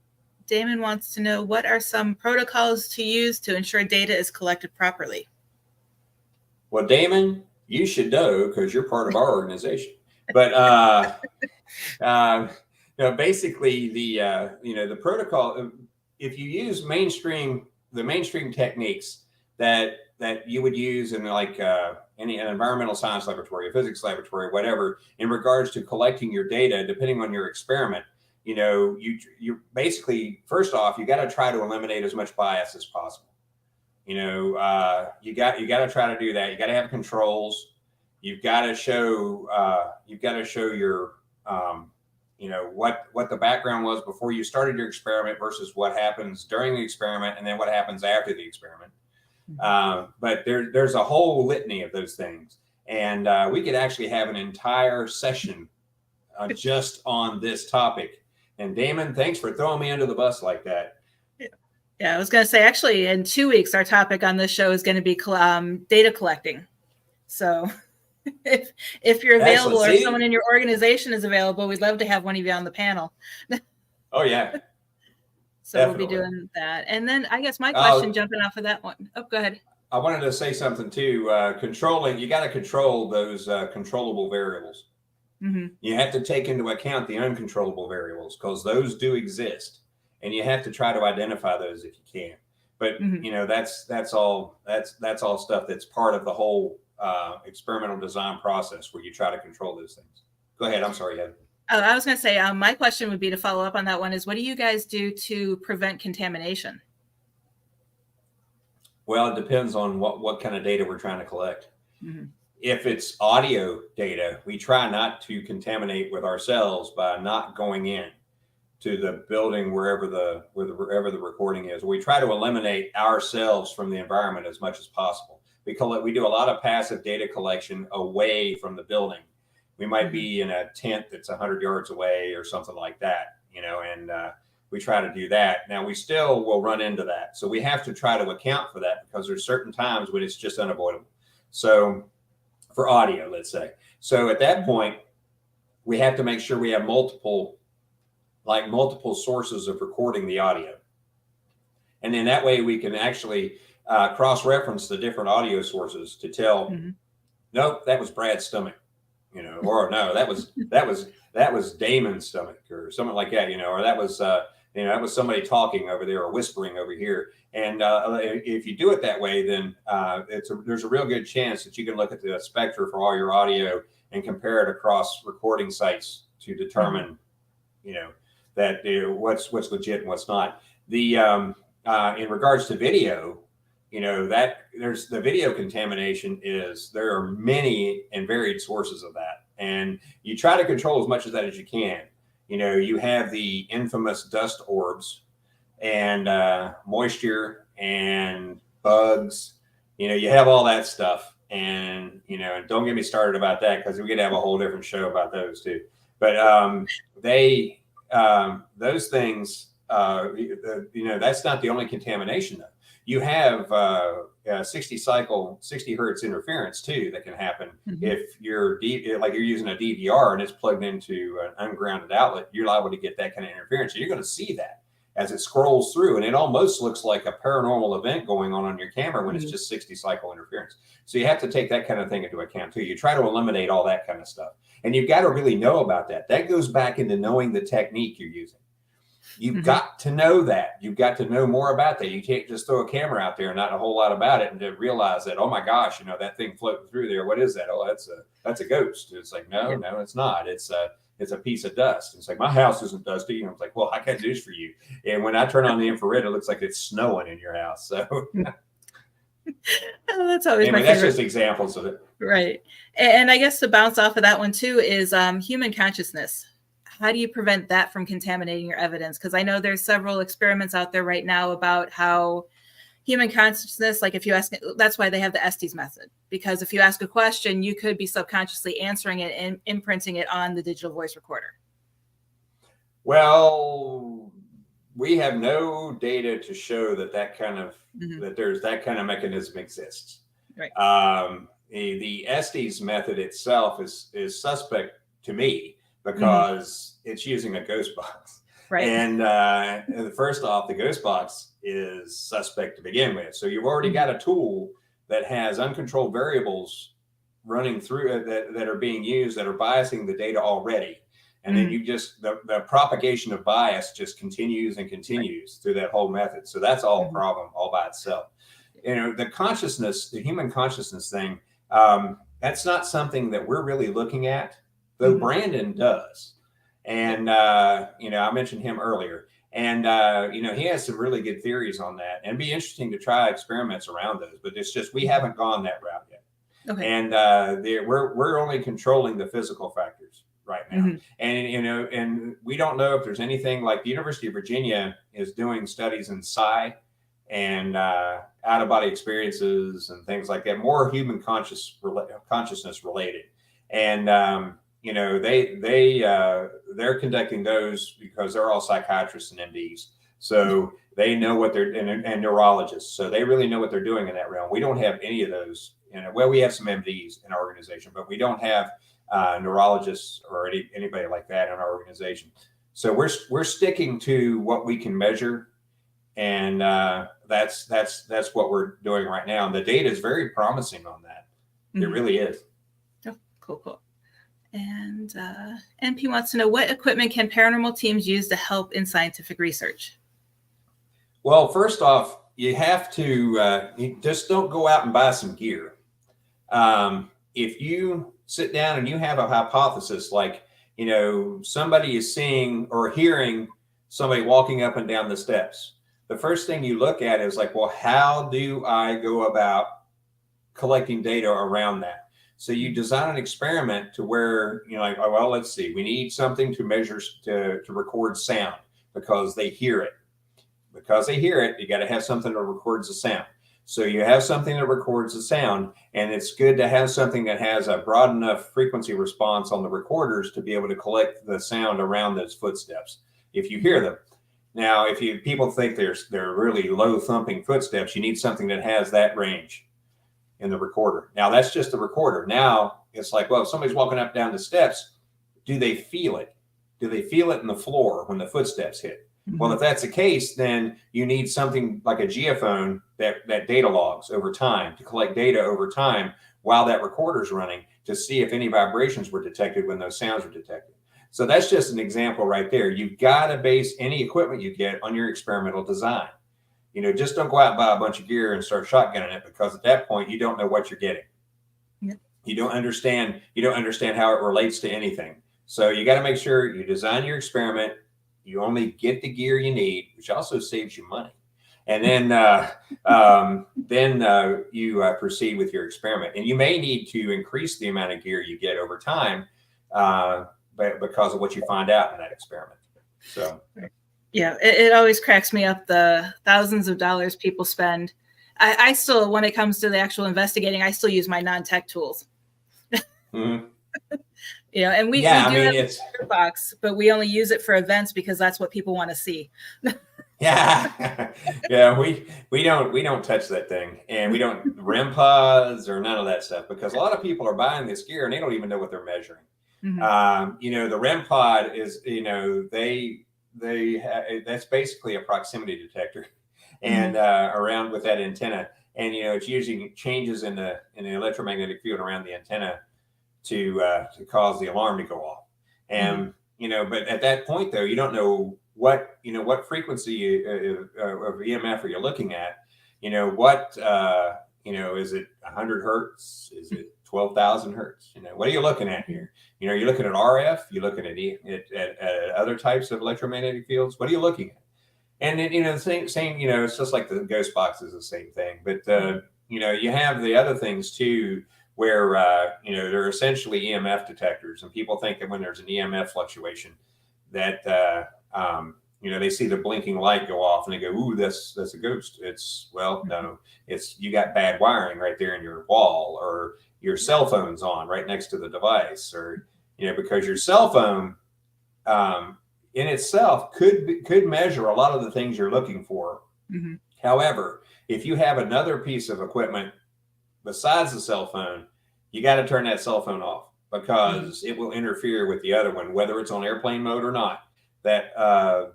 Damon wants to know, what are some protocols to use to ensure data is collected properly? Well, Damon, you should know because you're part of our organization. But basically the protocol, if you use the mainstream techniques that you would use in an environmental science laboratory, a physics laboratory, whatever, in regards to collecting your data, depending on your experiment, you basically, first off, you got to try to eliminate as much bias as possible. You got to try to do that. You got to have controls. You've got to show your what the background was before you started your experiment versus what happens during the experiment, and then what happens after the experiment. But there's a whole litany of those things, and we could actually have an entire session just on this topic. And Damon, thanks for throwing me under the bus like that. Yeah, I was going to say, actually, in 2 weeks, our topic on this show is going to be data collecting. So if you're available, or someone in your organization is available, we'd love to have one of you on the panel. Oh, yeah. So definitely. We'll be doing that. And then I guess my question, jumping off of that one. Oh, go ahead. I wanted to say something too. You got to control those controllable variables. Mm-hmm. You have to take into account the uncontrollable variables, because those do exist, and you have to try to identify those if you can. But that's all stuff that's part of the whole experimental design process, where you try to control those things. Go ahead. I'm sorry, Heather. Oh, I was going to say, my question would be, to follow up on that one, is what do you guys do to prevent contamination? Well, it depends on what kind of data we're trying to collect. Mm-hmm. If it's audio data, we try not to contaminate with ourselves by not going in to the building wherever the recording is. We try to eliminate ourselves from the environment as much as possible. We do a lot of passive data collection away from the building. We might be in a tent that's 100 yards away or something like that, and we try to do that. Now, we still will run into that. So we have to try to account for that because there's certain times when it's just unavoidable. So for audio, let's say. So at that point, we have to make sure we have multiple sources of recording the audio. And then that way we can actually cross-reference the different audio sources to tell, nope, that was Brad's stomach, or no, that was Damon's stomach or something like that, or that was, that was somebody talking over there or whispering over here. And if you do it that way, then there's a real good chance that you can look at the spectra for all your audio and compare it across recording sites to determine, that what's legit and what's not. The in regards to video, that there's the video contamination there are many and varied sources of that, and you try to control as much of that as you can. You have the infamous dust orbs and moisture and bugs. You have all that stuff, and and don't get me started about that because we could have a whole different show about those too. But those things, that's not the only contamination though. You have 60 hertz interference too that can happen if you're using a DVR and it's plugged into an ungrounded outlet. You're liable to get that kind of interference. So you're going to see that as it scrolls through, and it almost looks like a paranormal event going on your camera when it's just 60 cycle interference. So you have to take that kind of thing into account too. You try to eliminate all that kind of stuff, and you've got to really know about that. That goes back into knowing the technique you're using. You've got to know that. You've got to know more about that. You can't just throw a camera out there and not a whole lot about it and to realize that, oh my gosh, that thing floating through there. What is that? Oh, that's a ghost. It's like, no, it's not. It's a piece of dust. It's like, my house isn't dusty. And I was like, well, I got news for you. And when I turn on the infrared, it looks like it's snowing in your house. So that's always my favorite. That's just examples of it. Right. And I guess to bounce off of that one too is human consciousness. How do you prevent that from contaminating your evidence? Because I know there's several experiments out there right now about how human consciousness, like if you ask, that's why they have the Estes method, because if you ask a question, you could be subconsciously answering it and imprinting it on the digital voice recorder. Well, we have no data to show that kind of that there's that kind of mechanism exists. Right. The Estes method itself is suspect to me because it's using a ghost box. Right. And first off, the ghost box is suspect to begin with. So you've already got a tool that has uncontrolled variables running through it that are being used, that are biasing the data already. And then you just, the propagation of bias just continues and continues through that whole method. So that's all a problem all by itself. The human consciousness thing, that's not something that we're really looking at, though Brandon does. And, I mentioned him earlier, and, he has some really good theories on that, and it'd be interesting to try experiments around those, but it's just, we haven't gone that route yet. Okay. And we're only controlling the physical factors right now. And, and we don't know if there's anything like the University of Virginia is doing studies in psi and out-of-body experiences and things like that, more human consciousness related. And, they're conducting those because they're all psychiatrists and MDs. So they know what they're, and neurologists. So they really know what they're doing in that realm. We don't have any of those. Well, we have some MDs in our organization, but we don't have neurologists or anybody like that in our organization. So we're sticking to what we can measure. And that's what we're doing right now. And the data is very promising on that. It really is. Oh, cool. And MP wants to know, what equipment can paranormal teams use to help in scientific research? Well, first off, you have to you just don't go out and buy some gear. If you sit down and you have a hypothesis, like, somebody is seeing or hearing somebody walking up and down the steps, the first thing you look at is like, well, how do I go about collecting data around that? So you design an experiment to where, like, oh, well, let's see, we need something to measure, to record sound because they hear it. Because they hear it, you got to have something that records the sound. So you have something that records the sound, and it's good to have something that has a broad enough frequency response on the recorders to be able to collect the sound around those footsteps if you hear them. Now, if people think they're really low thumping footsteps, you need something that has that range in the recorder. Now, that's just the recorder. Now, it's like, well, if somebody's walking up down the steps, do they feel it? Do they feel it in the floor when the footsteps hit? Mm-hmm. Well, if that's the case, then you need something like a geophone that data logs over time to collect data over time while that recorder's running to see if any vibrations were detected when those sounds were detected. So that's just an example right there. You've got to base any equipment you get on your experimental design. Just don't go out and buy a bunch of gear and start shotgunning it, because at that point you don't know what you're getting. Yep. You don't understand how it relates to anything. So you got to make sure you design your experiment. You only get the gear you need, which also saves you money. And then you proceed with your experiment. And you may need to increase the amount of gear you get over time, because of what you find out in that experiment. So, yeah, it always cracks me up, the thousands of dollars people spend. I still, when it comes to the actual investigating, I still use my non-tech tools. Mm-hmm. And we do have a box, but we only use it for events because that's what people want to see. Yeah. We don't touch that thing, and we don't REM pods or none of that stuff, because a lot of people are buying this gear and they don't even know what they're measuring. Mm-hmm. The REM pod is, that's basically a proximity detector, and around with that antenna, and it's using changes in the electromagnetic field around the antenna to cause the alarm to go off. And but at that point, though, you don't know what frequency of EMF are you looking at? Is it 100 hertz? Is it 12,000 hertz? What are you looking at here? You're looking at RF. You're looking at other types of electromagnetic fields. What are you looking at? And the same. It's just like the ghost box is the same thing. But you have the other things too, where they're essentially EMF detectors, and people think that when there's an EMF fluctuation, that they see the blinking light go off and they go, "Ooh, that's a ghost." No, it's you got bad wiring right there in your wall, or your cell phone's on right next to the device, or because your cell phone in itself could measure a lot of the things you're looking for. Mm-hmm. However, if you have another piece of equipment besides the cell phone, you got to turn that cell phone off, because it will interfere with the other one, whether it's on airplane mode or not. That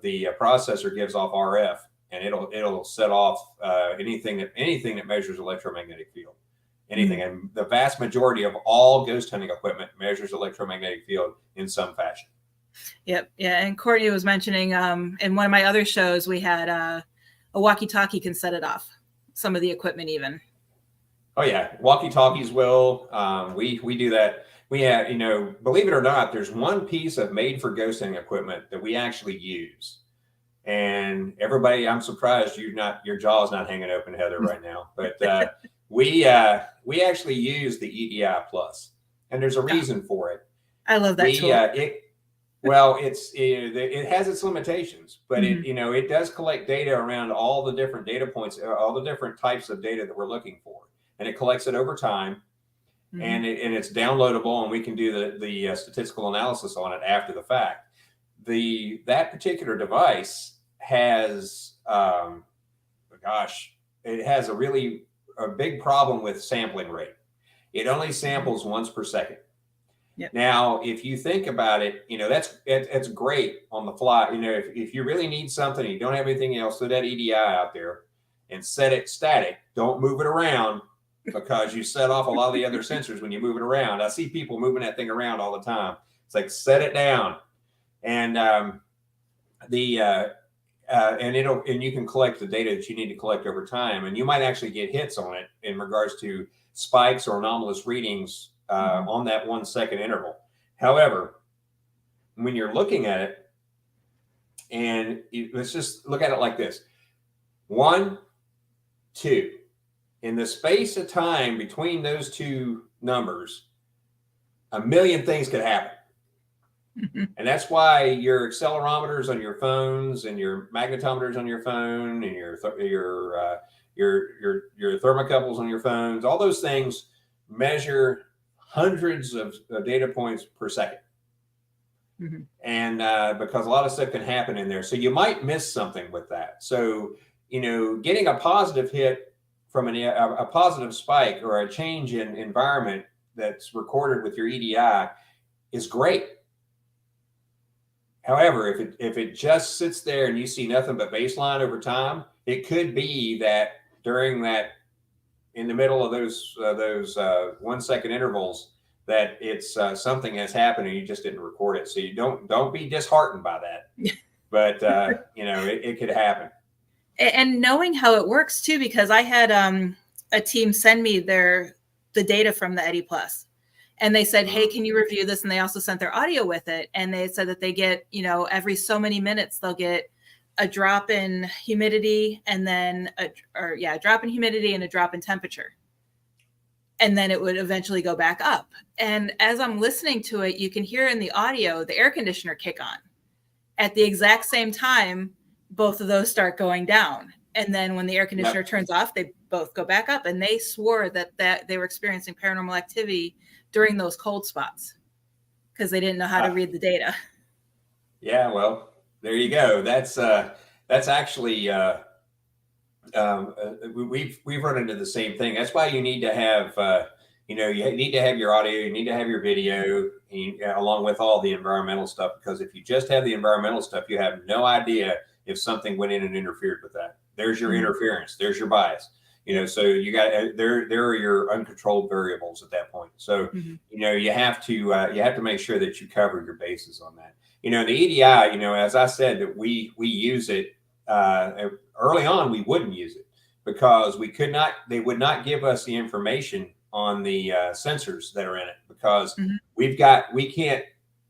the processor gives off RF, and it'll set off anything that measures electromagnetic field, anything. Mm-hmm. And the vast majority of all ghost hunting equipment measures electromagnetic field in some fashion. Yep. Yeah. And Courtney was mentioning in one of my other shows, we had a walkie-talkie can set it off. Some of the equipment even. Oh yeah, walkie-talkies will. We do that. We have, believe it or not, there's one piece of made for ghost hunting equipment that we actually use. And everybody, I'm surprised your jaw's not hanging open, Heather, right now. But we actually use the EDI Plus, and there's a reason for it. I love that tool. It has its limitations, but it does collect data around all the different data points, all the different types of data that we're looking for, and it collects it over time. Mm-hmm. And it's downloadable, and we can do the statistical analysis on it after the fact. That particular device has, it has a big problem with sampling rate. It only samples once per second. Yep. Now, if you think about it, that's great on the fly. If you really need something, you don't have anything else, throw that EDI out there and set it static. Don't move it around, because you set off a lot of the other sensors when you move it around. I see people moving that thing around all the time. It's like, set it down, and you can collect the data that you need to collect over time, and you might actually get hits on it in regards to spikes or anomalous readings on that 1 second interval. However, when you're looking at it, and let's just look at it like this. 1, 2. In the space of time between those two numbers, a million things could happen. And that's why your accelerometers on your phones and your magnetometers on your phone and your thermocouples on your phones, all those things measure hundreds of data points per second. Mm-hmm. And because a lot of stuff can happen in there, so you might miss something with that. So, getting a positive hit from a positive spike or a change in environment that's recorded with your EDI is great. However, if it just sits there and you see nothing but baseline over time, it could be that during that, in the middle of those 1 second intervals, that it's something has happened and you just didn't record it. So you don't be disheartened by that. But it could happen. And knowing how it works too, because I had a team send me the data from the Eddy Plus. And they said, hey, can you review this? And they also sent their audio with it. And they said that they get, every so many minutes, they'll get a drop in humidity and then a drop in humidity and a drop in temperature. And then it would eventually go back up. And as I'm listening to it, you can hear in the audio, the air conditioner kick on. At the exact same time, both of those start going down. And then when the air conditioner turns off, they both go back up. And they swore that they were experiencing paranormal activity during those cold spots because they didn't know how to read the data. Yeah, well, there you go. That's actually we've run into the same thing. That's why you need to have you need to have your audio, you need to have your video, along with all the environmental stuff. Because if you just have the environmental stuff, you have no idea if something went in and interfered with that. There's your interference. There's your bias. So you got there are your uncontrolled variables at that point. So you have to make sure that you cover your bases on that. The EDI, as I said, that we use it early on. We wouldn't use it because they would not give us the information on the sensors that are in it, because we can't,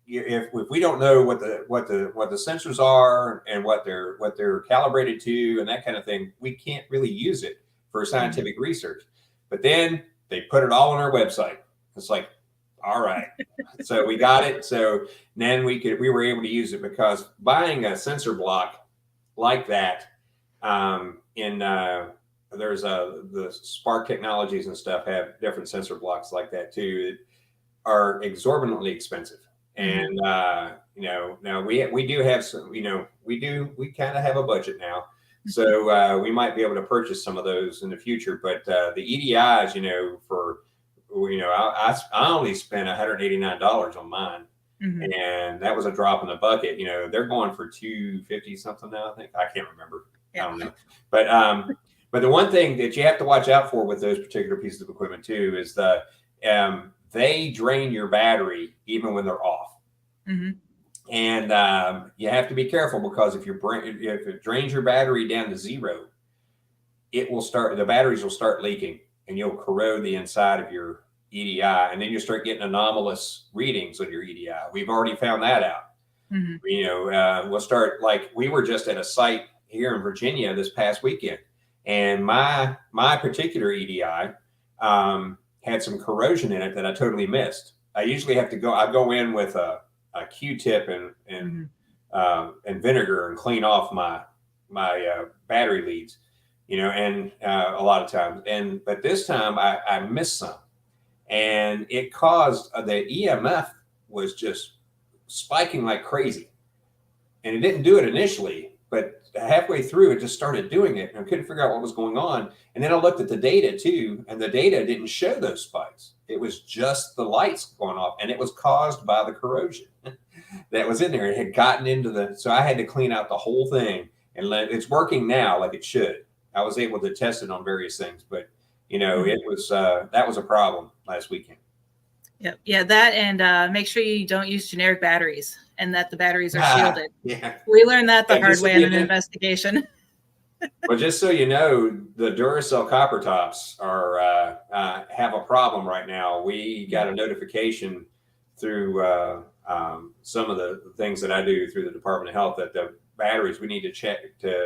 if we don't know what the sensors are and what they're calibrated to and that kind of thing, we can't really use it for scientific research. But then they put it all on our website. It's like, all right. So we got it. So then we were able to use it, because buying a sensor block like that, there's the Spark Technologies and stuff have different sensor blocks like that too, that are exorbitantly expensive. And now we do have some, we kind of have a budget now. So we might be able to purchase some of those in the future. But the EDIs, I only spent $189 on mine, and that was a drop in the bucket. They're going for $250 something now. I think, I can't remember. Yeah. I don't know. But the one thing that you have to watch out for with those particular pieces of equipment too is they drain your battery even when they're off. And you have to be careful, because if it drains your battery down to zero, the batteries will start leaking, and you'll corrode the inside of your EDI, and then you start getting anomalous readings on your EDI. We've already found that out. We'll start, like, we were just at a site here in Virginia this past weekend, and my particular EDI had some corrosion in it that I totally missed. I usually have to go in with a Q-tip and vinegar and clean off my battery leads, and a lot of times. But this time I missed some, and it caused the EMF was just spiking like crazy. And it didn't do it initially, but halfway through it just started doing it, and I couldn't figure out what was going on. And then I looked at the data too, and the data didn't show those spikes. It was just the lights going off, and it was caused by the corrosion that was in there. It had gotten into so I had to clean out the whole thing, and it's working now like it should. I was able to test it on various things, but it was that was a problem last weekend. Yep. Yeah, that, and make sure you don't use generic batteries, and that the batteries are shielded. Yeah. We learned that the hard way in an investigation. Well, just so you know, the Duracell copper tops have a problem right now. We got a notification through some of the things that I do through the Department of Health that the batteries. We need to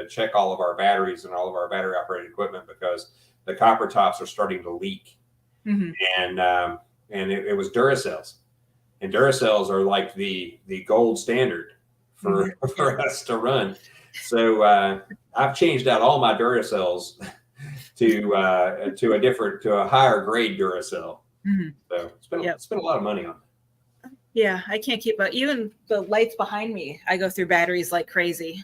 check all of our batteries and all of our battery operated equipment because the copper tops are starting to leak. Mm-hmm. And it was Duracells, and Duracells are like the gold standard for us to run. So I've changed out all my Duracells to a higher grade Duracell. Mm-hmm. So spent a lot of money on it. Yeah, I can't keep up. Even the lights behind me, I go through batteries like crazy,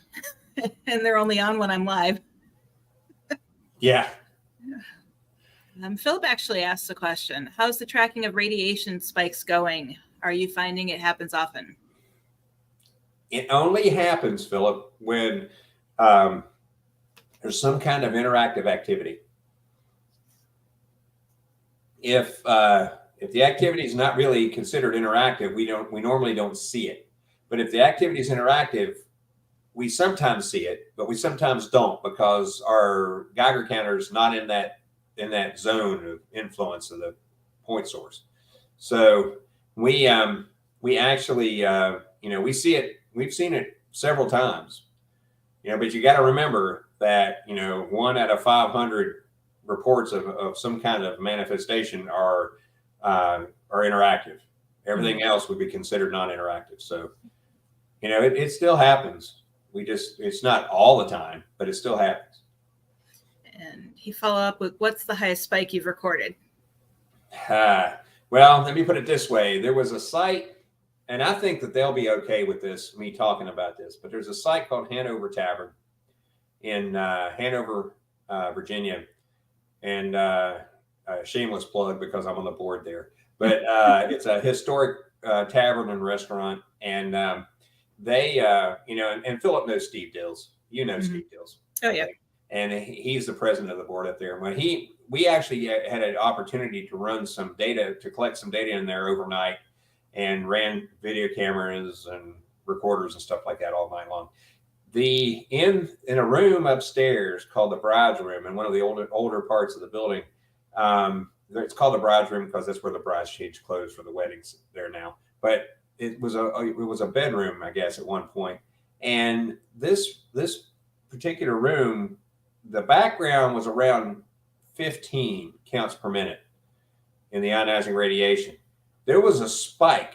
and they're only on when I'm live. Yeah. Philip actually asked the question, how's the tracking of radiation spikes going? Are you finding it happens often? It only happens, Philip, when there's some kind of interactive activity. If the activity is not really considered interactive, we normally don't see it. But if the activity is interactive, we sometimes see it, but we sometimes don't because our Geiger counter is not in that zone of influence of the point source. So we actually we see it. We've seen it several times. But you got to remember that 1 out of 500 reports of some kind of manifestation are interactive. Everything else would be considered non-interactive. So it still happens. It's not all the time, but it still happens. And he followed up with, what's the highest spike you've recorded? Well, let me put it this way. There was a site, and I think that they'll be okay with this, me talking about this, but there's a site called Hanover Tavern in Hanover, Virginia. And shameless plug because I'm on the board there. But it's a historic tavern and restaurant. And they, and Philip knows Steve Dills. Steve Dills. Oh, yeah. And he's the president of the board up there. When we actually had an opportunity to run some data, to collect some data in there overnight, and ran video cameras and recorders and stuff like that all night long. In a room upstairs called the bride's room, in one of the older parts of the building, it's called the bride's room because that's where the brides change clothes for the weddings there now. But it was a bedroom, I guess, at one point. And this particular room, the background was around 15 counts per minute in the ionizing radiation. There was a spike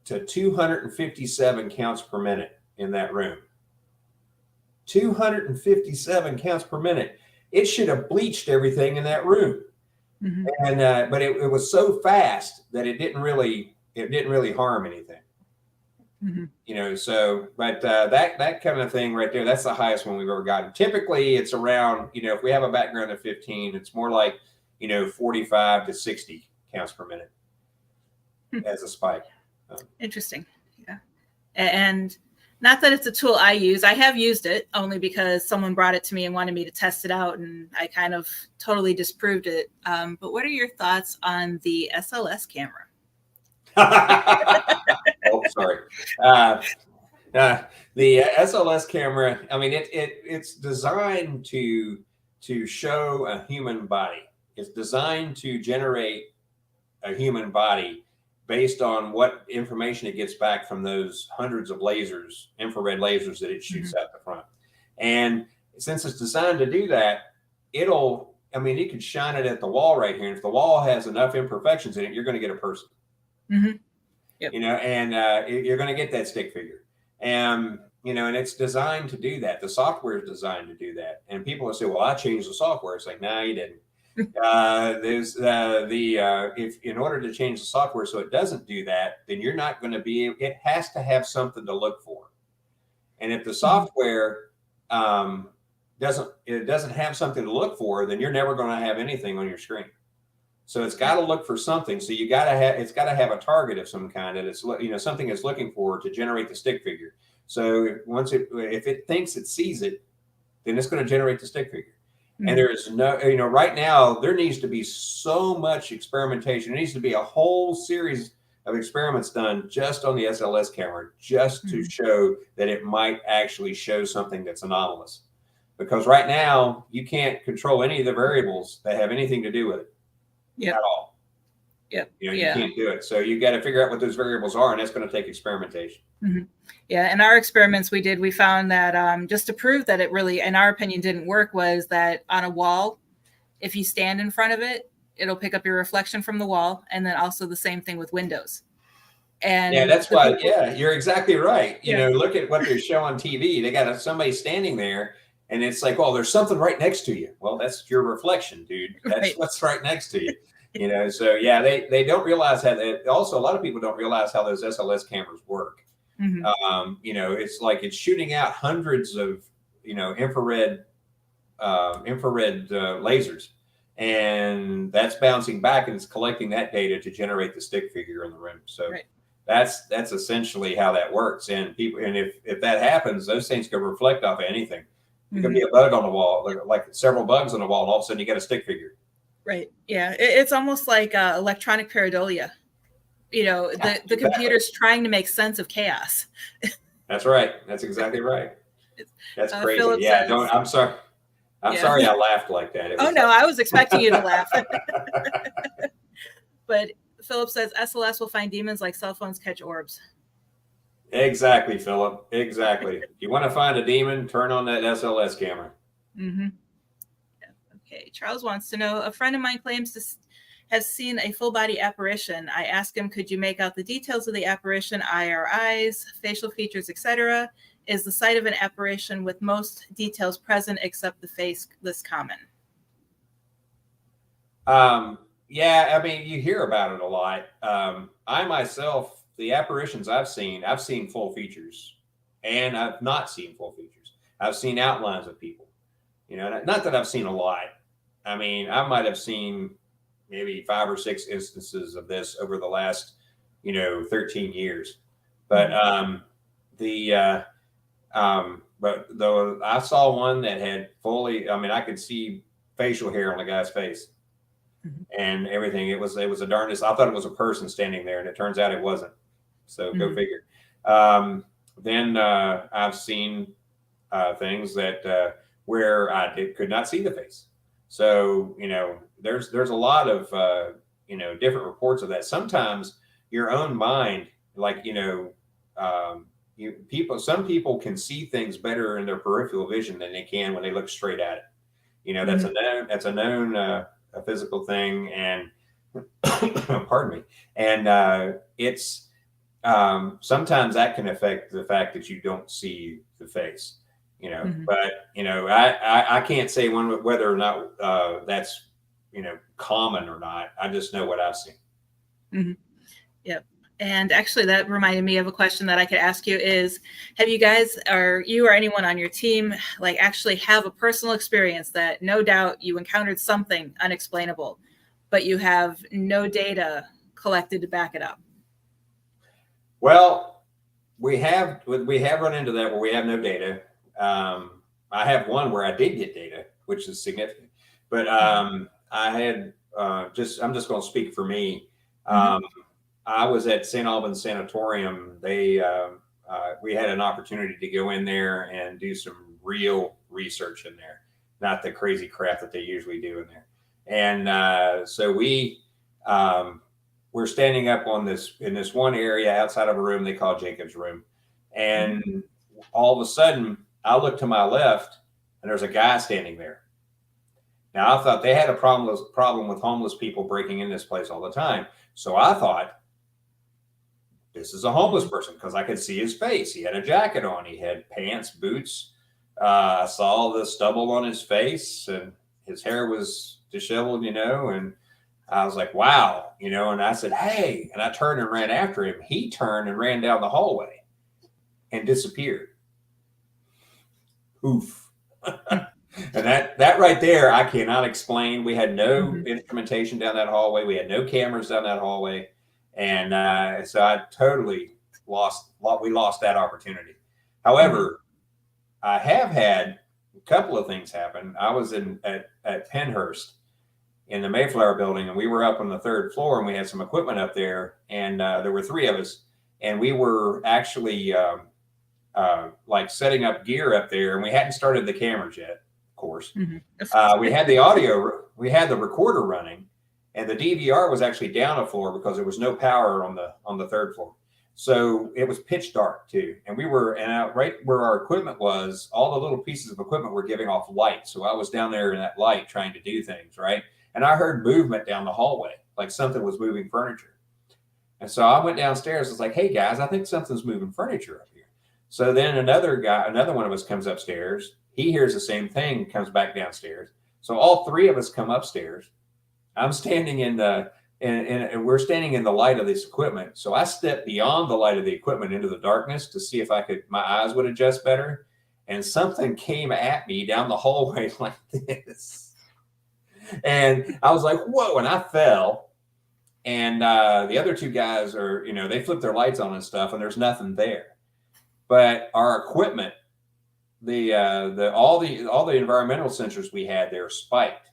to 257 counts per minute in that room. 257 counts per minute. It should have bleached everything in that room. Mm-hmm. And but it was so fast that it didn't really harm anything. Mm-hmm. So but that kind of thing right there, that's the highest one we've ever gotten. Typically it's around, if we have a background of 15, it's more like 45 to 60 counts per minute as a spike. Interesting. Yeah. And not that it's a tool I use. I have used it only because someone brought it to me and wanted me to test it out, and I kind of totally disproved it. But what are your thoughts on the SLS camera? Oh, sorry. The SLS camera, I mean, it's designed to show a human body. It's designed to generate a human body based on what information it gets back from those hundreds of lasers, infrared lasers that it shoots out the front. And since it's designed to do that, you can shine it at the wall right here. And if the wall has enough imperfections in it, you're going to get a person. Mm-hmm. Yep. And you're going to get that stick figure. And it's designed to do that. The software is designed to do that. And people will say, well, I changed the software. It's like, no, you didn't. If in order to change the software so it doesn't do that, then you're not going to be. It has to have something to look for, and if the software doesn't have something to look for, then you're never going to have anything on your screen. So it's got to look for something. So it's got to have a target of some kind that it's something it's looking for to generate the stick figure. So if it thinks it sees it, then it's going to generate the stick figure. And there is no, right now there needs to be so much experimentation. There needs to be a whole series of experiments done just on the SLS camera, just to show that it might actually show something that's anomalous. Because right now you can't control any of the variables that have anything to do with it at all. Yep. You Yeah. can't do it. So you got to figure out what those variables are, and that's going to take experimentation. Mm-hmm. Yeah. In our experiments we found that just to prove that it really, in our opinion, didn't work, was that on a wall, if you stand in front of it, it'll pick up your reflection from the wall. And then also the same thing with windows. And yeah, that's why. people, Yeah, you're exactly right. Yeah. Look at what they show on TV. They got somebody standing there, and it's like, oh, there's something right next to you. Well, that's your reflection, dude. That's Right. what's right next to you. So yeah, they don't realize how that. Also, a lot of people don't realize how those SLS cameras work. Mm-hmm. It's like it's shooting out hundreds of infrared lasers, and that's bouncing back and it's collecting that data to generate the stick figure in the room. So Right. that's essentially how that works. And if that happens, those things can reflect off of anything. It could be a bug on the wall, like several bugs on the wall, and all of a sudden you get a stick figure. Right. Yeah. It's almost like electronic pareidolia. The computer's trying to make sense of chaos. That's right. That's exactly right. That's crazy. Philip Yeah. says, I'm sorry. I'm sorry I laughed like that. No, I was expecting you to laugh. But Philip says SLS will find demons like cell phones catch orbs. Exactly, Philip. Exactly. If you want to find a demon, turn on that SLS camera. Mm-hmm. Yeah. Okay. Charles wants to know, a friend of mine claims to has seen a full body apparition. I asked him, could you make out the details of the apparition, eye or eyes, facial features, etc.? Is the sight of an apparition with most details present except the face less common? Yeah, I mean, you hear about it a lot. I myself, the apparitions I've seen full features, and I've not seen full features. I've seen outlines of people. Not that I've seen a lot. I mean, I might have seen maybe 5 or 6 instances of this over the last, 13 years. But but though I saw one that had fully, I mean, I could see facial hair on the guy's face and everything. It was a darndest. I thought it was a person standing there, and it turns out it wasn't. So go figure. Then I've seen things that where I could not see the face. So there's a lot of different reports of that. Sometimes your own mind, like some people can see things better in their peripheral vision than they can when they look straight at it. That's a known a physical thing, and pardon me. And it's sometimes that can affect the fact that you don't see the face. But I can't say whether or not that's common or not. I just know what I've seen. Mm-hmm. Yep. And actually, that reminded me of a question that I could ask you is, have you guys, or you or anyone on your team, like actually have a personal experience that no doubt you encountered something unexplainable, but you have no data collected to back it up? Well, we have run into that where we have no data. I have one where I did get data, which is significant, but I had I'm just going to speak for me. I was at St. Albans Sanatorium. We had an opportunity to go in there and do some real research in there, not the crazy crap that they usually do in there. And so we're standing up in this one area outside of a room they call Jacob's room. And all of a sudden I look to my left and there's a guy standing there. Now I thought they had a problem with homeless people breaking in this place all the time. So I thought, this is a homeless person because I could see his face. He had a jacket on. He had pants, boots. I saw the stubble on his face, and his hair was disheveled, and I was like, wow, and I said, hey, and I turned and ran after him. He turned and ran down the hallway and disappeared. Oof. And that right there, I cannot explain. We had no instrumentation down that hallway. We had no cameras down that hallway. And so I totally lost that opportunity. However, I have had a couple of things happen. I was at Pennhurst in the Mayflower building, and we were up on the 3rd floor, and we had some equipment up there, and there were 3 of us, and we were actually like setting up gear up there, and we hadn't started the cameras yet, of course. We had the recorder running. and the DVR was actually down a floor because there was no power on the third floor. So it was pitch dark too. And we were, and out right where our equipment was, all the little pieces of equipment were giving off light. So I was down there in that light trying to do things, right? And I heard movement down the hallway, like something was moving furniture. And so I went downstairs. I was like, hey guys, I think something's moving furniture up here. So then another one of us comes upstairs. He hears the same thing, comes back downstairs. So all three of us come upstairs. I'm standing in the, and we're standing in the light of this equipment. So I stepped beyond the light of the equipment into the darkness to see if my eyes would adjust better. And something came at me down the hallway like this. And I was like, whoa, and I fell. And the other two guys are, they flip their lights on and stuff, and there's nothing there. But our equipment, all the environmental sensors we had there spiked.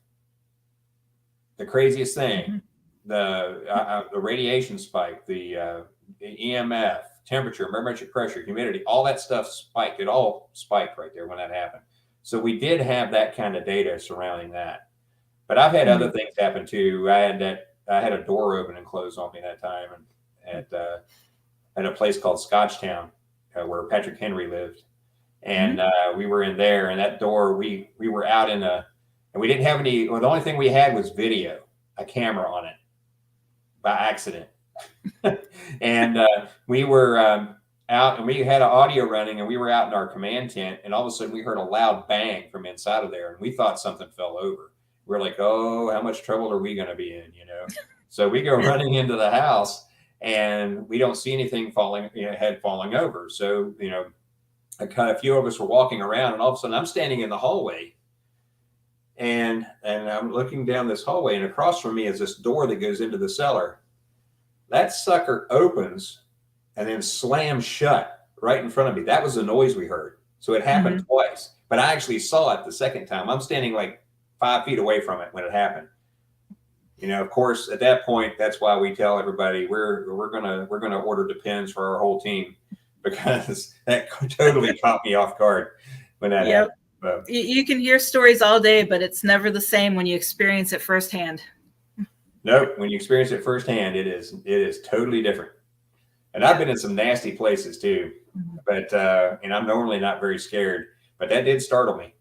The craziest thing, the radiation spike, the EMF, temperature, barometric pressure, humidity, all that stuff spiked. It all spiked right there when that happened. So we did have that kind of data surrounding that. But I've had other things happen too. I had a door open and close on me that time, and at a place called Scotchtown, where Patrick Henry lived, and we were in there, and that door we were out and we didn't have any. Well, the only thing we had was video, a camera on it, by accident, and we were out, and we had an audio running, and we were out in our command tent, and all of a sudden we heard a loud bang from inside of there, and we thought something fell over. We're like, oh, how much trouble are we going to be in, So we go running into the house, and we don't see anything falling over. So, a few of us were walking around, and all of a sudden I'm standing in the hallway, and I'm looking down this hallway, and across from me is this door that goes into the cellar. That sucker opens and then slams shut right in front of me. That was the noise we heard. So it happened twice, but I actually saw it the second time. I'm standing like 5 feet away from it when it happened. Of course, at that point, that's why we tell everybody we're gonna order Depends for our whole team, because that totally caught me off guard when that happened. You can hear stories all day, but it's never the same when you experience it firsthand. Nope, when you experience it firsthand, it is totally different. And I've been in some nasty places too, but and I'm normally not very scared, but that did startle me.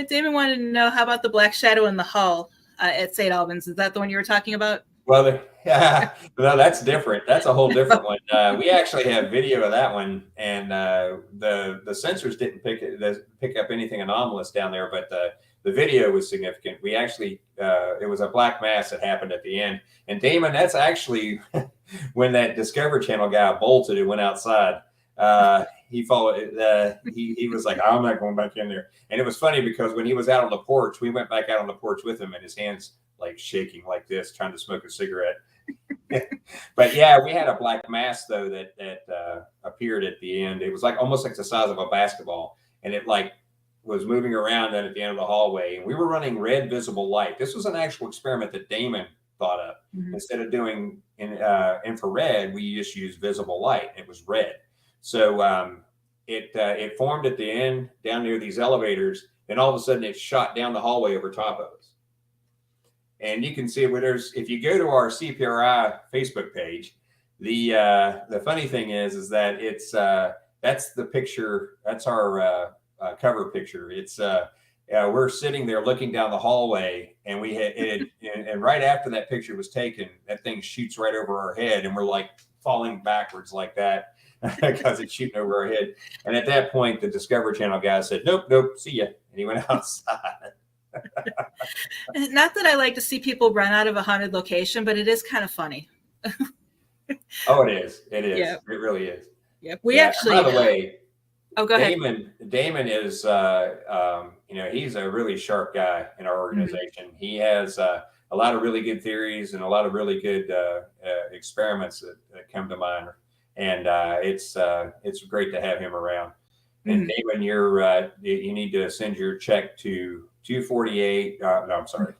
Damon wanted to know, how about the black shadow in the hall at St. Albans? Is that the one you were talking about? Well, no, that's different. That's a whole different one. We actually have video of that one, and the sensors didn't pick up anything anomalous down there, but the video was significant. We actually, it was a black mass that happened at the end. And Damon, that's actually when that Discovery Channel guy bolted and went outside. He followed. He was like, I'm not going back in there. And it was funny because when he was out on the porch, we went back out on the porch with him, and his hands like shaking like this, trying to smoke a cigarette. But yeah, we had a black mass though that appeared at the end. It was like almost like the size of a basketball, and it like was moving around then at the end of the hallway. And we were running red visible light. This was an actual experiment that Damon thought up. Instead of doing infrared, we just used visible light. It was red. So it formed at the end down near these elevators, and all of a sudden it shot down the hallway over top of us. And you can see if you go to our CPRI Facebook page, the funny thing is that it's that's the picture. That's our cover picture. It's we're sitting there looking down the hallway, and and right after that picture was taken, that thing shoots right over our head, and we're like falling backwards like that because it's shooting over our head. And at that point, the Discovery Channel guy said, "Nope, see ya," and he went outside. Not that I like to see people run out of a haunted location, but it is kind of funny. Oh, it is. Yeah. It really is. Yep. We actually. By the way, go ahead. Damon is, he's a really sharp guy in our organization. He has a lot of really good theories and a lot of really good experiments that come to mind, and it's great to have him around. And Damon, you need to send your check to 248. No, I'm sorry.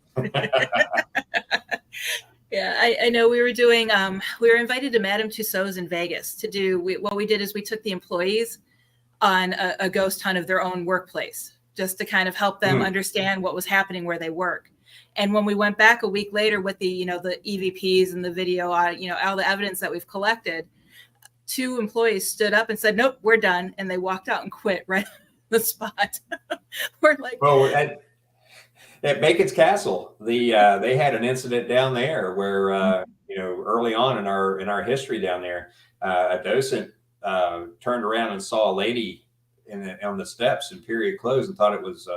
Yeah, I know we were doing, we were invited to Madame Tussauds in Vegas to do, what we did is we took the employees on a ghost hunt of their own workplace, just to kind of help them understand what was happening where they work. And when we went back a week later with the, the EVPs and the video, all the evidence that we've collected, 2 employees stood up and said, "Nope, we're done," and they walked out and quit right on the spot. We're like, well, at Bacon's Castle, they had an incident down there where early on in our history down there, a docent turned around and saw a lady on the steps in period clothes and thought it was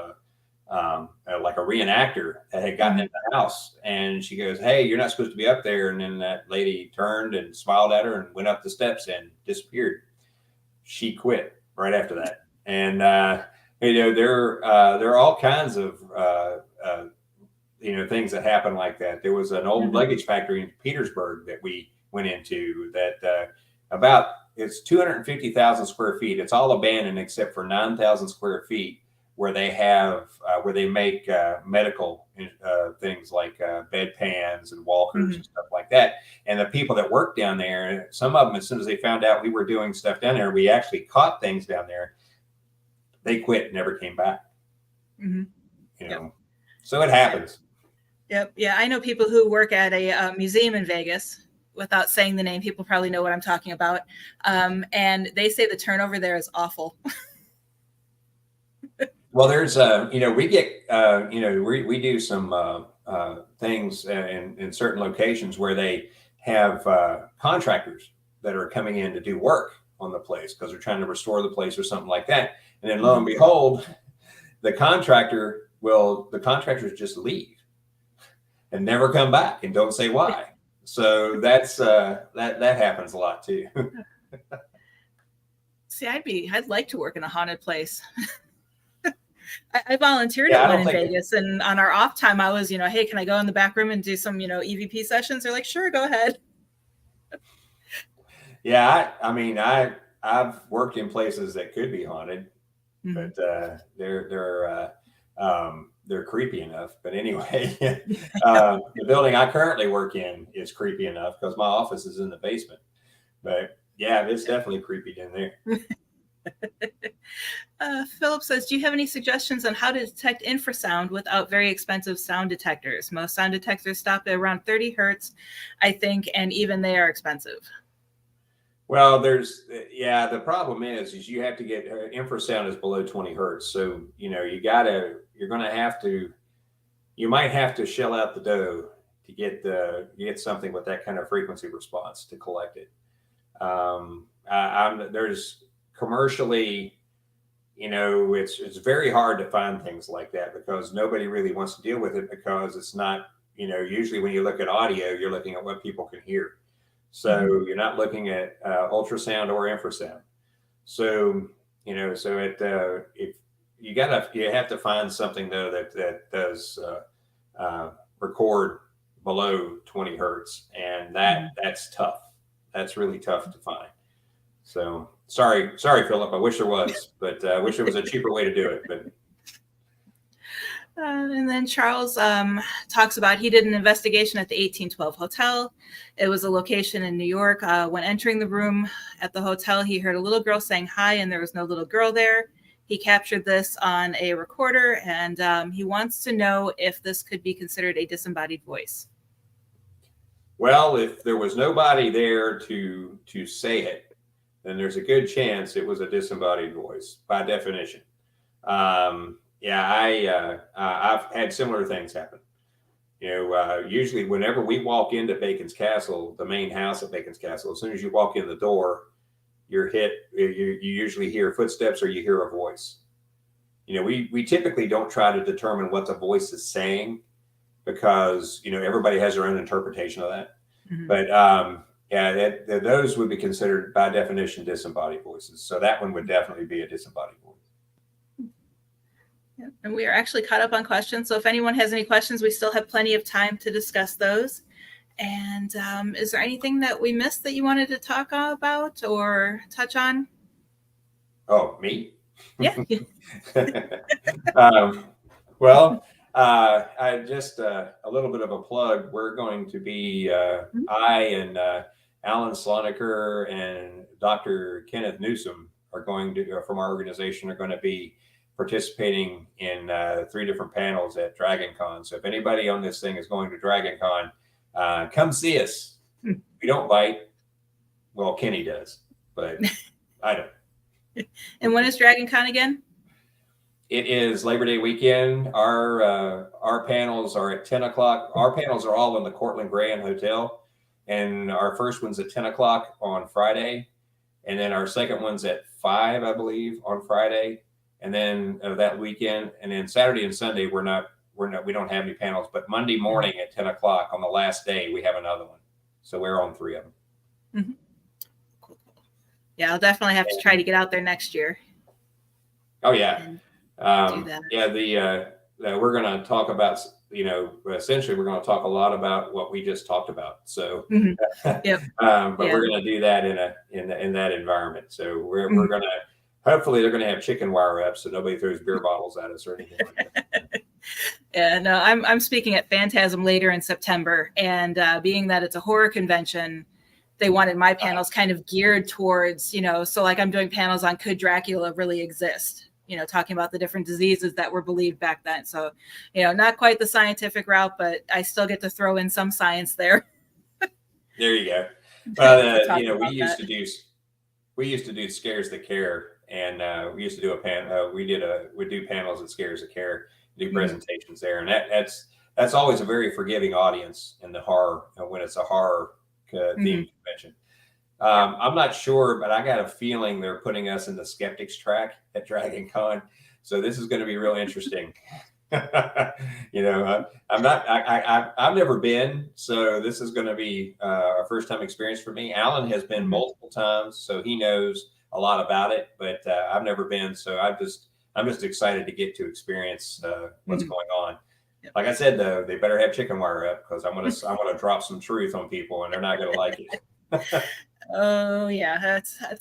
like a reenactor that had gotten in the house. And she goes, "Hey, you're not supposed to be up there." And then that lady turned and smiled at her and went up the steps and disappeared. She quit right after that. And there are all kinds of things that happen like that. There was an old luggage factory in Petersburg that we went into that it's 250,000 square feet. It's all abandoned except for 9,000 square feet where they have where they make medical things like bedpans and walkers and stuff like that. And the people that work down there, some of them, as soon as they found out we were doing stuff down there, we actually caught things down there, they quit and never came back. So it happens. Yep. Yeah, I know people who work at a museum in Vegas. Without saying the name, people probably know what I'm talking about. And they say the turnover there is awful. Well, there's, we get, we do some things in certain locations where they have contractors that are coming in to do work on the place because they're trying to restore the place or something like that. And then lo and behold, the contractors just leave and never come back and don't say why. So that's that happens a lot too. See, I'd like to work in a haunted place. I volunteered at one in Vegas, and on our off time, I was, hey, can I go in the back room and do some, EVP sessions? They're like, sure, go ahead. Yeah, I've worked in places that could be haunted, but they're creepy enough. But anyway, the building I currently work in is creepy enough because my office is in the basement. But yeah, it's definitely creepy in there. Philip says, do you have any suggestions on how to detect infrasound without very expensive sound detectors? Most sound detectors stop at around 30 hertz, I think, and even they are expensive. Well, the problem is you have to get infrasound is below 20 hertz. So, you might have to shell out the dough to get something with that kind of frequency response to collect it. There's commercially, it's very hard to find things like that because nobody really wants to deal with it because it's not, usually when you look at audio, you're looking at what people can hear. So you're not looking at ultrasound or infrasound. So, if you have to find something though that does record below 20 hertz, and that's tough. That's really tough to find. So sorry, Philip. I wish there was, but I wish there was a cheaper way to do it. But and then Charles talks about he did an investigation at the 1812 Hotel. It was a location in New York. When entering the room at the hotel, he heard a little girl saying hi, and there was no little girl there. He captured this on a recorder, and he wants to know if this could be considered a disembodied voice. Well, if there was nobody there to say it, then there's a good chance it was a disembodied voice by definition. I've had similar things happen. Usually whenever we walk into Bacon's Castle, the main house at Bacon's Castle, as soon as you walk in the door, you usually hear footsteps or you hear a voice. We typically don't try to determine what the voice is saying because, everybody has their own interpretation of that. But those would be considered by definition disembodied voices. So that one would definitely be a disembodied voice. Yeah. And we are actually caught up on questions. So if anyone has any questions, we still have plenty of time to discuss those. And is there anything that we missed that you wanted to talk about or touch on? Oh, me? Yeah. I just a little bit of a plug. We're going to be, I and Alan Sloniker and Dr. Kenneth Newsom are going to, from our organization, are going to be participating in 3 different panels at Dragon Con. So if anybody on this thing is going to Dragon Con, come see us. We don't bite. Well, Kenny does, but I don't. And when is Dragon Con again? It is Labor Day weekend. Our panels are at 10 o'clock. Our panels are all in the Cortland Grand Hotel, and our first one's at 10 o'clock on Friday, and then our second one's at 5, I believe, on Friday, and then that weekend, and then Saturday and Sunday we don't have any panels, but Monday morning at 10 o'clock on the last day we have another one, so we're on 3 of them. Mm-hmm. Cool. Yeah, I'll definitely have to try to get out there next year. Oh yeah. We're going to talk about, essentially we're going to talk a lot about what we just talked about. So, Yep. But we're going to do that in that environment. So we're going to, hopefully they're going to have chicken wire up so nobody throws beer bottles at us or anything like that. Yeah, no, I'm speaking at Phantasm later in September, and being that it's a horror convention, they wanted my panels kind of geared towards, so like I'm doing panels on could Dracula really exist? Talking about the different diseases that were believed back then. So, not quite the scientific route, but I still get to throw in some science there. There you go. Well, we used to do Scares That Care, and we used to do we do panels at Scares That Care, do presentations there, and that's always a very forgiving audience in the horror when it's a horror themed convention. I'm not sure, but I got a feeling they're putting us in the skeptics track at Dragon Con. So this is going to be real interesting. I've never been, so this is going to be a first time experience for me. Alan has been multiple times, so he knows a lot about it, but I've never been. So I'm just excited to get to experience what's going on. Yep. Like I said, though, they better have chicken wire up because I'm gonna drop some truth on people and they're not going to like it. Oh yeah,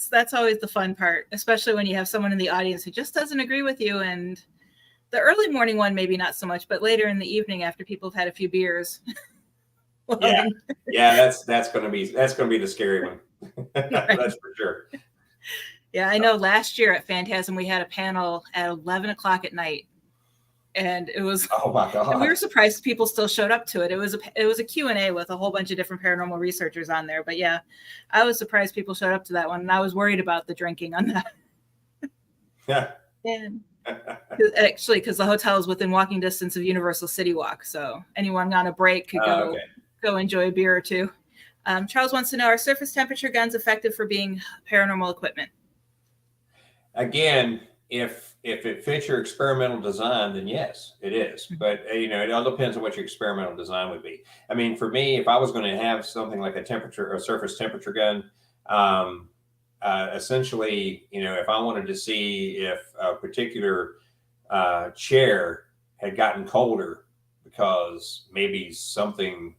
that's always the fun part, especially when you have someone in the audience who just doesn't agree with you. And the early morning one, maybe not so much, but later in the evening after people have had a few beers. That's going to be the scary one. That's for sure. Yeah, I know. Last year at Phantasm, we had a panel at 11 o'clock at night. And it was, oh my God. And we were surprised people still showed up to it. It was a Q&A with a whole bunch of different paranormal researchers on there. But yeah, I was surprised people showed up to that one. And I was worried about the drinking on that. Yeah. And actually, because the hotel is within walking distance of Universal City Walk. So anyone on a break could go enjoy a beer or two. Charles wants to know, are surface temperature guns effective for being paranormal equipment? Again, if it fits your experimental design, then yes, it is. But it all depends on what your experimental design would be. I mean, for me, if I was going to have something like a surface temperature gun, essentially, if I wanted to see if a particular chair had gotten colder because maybe something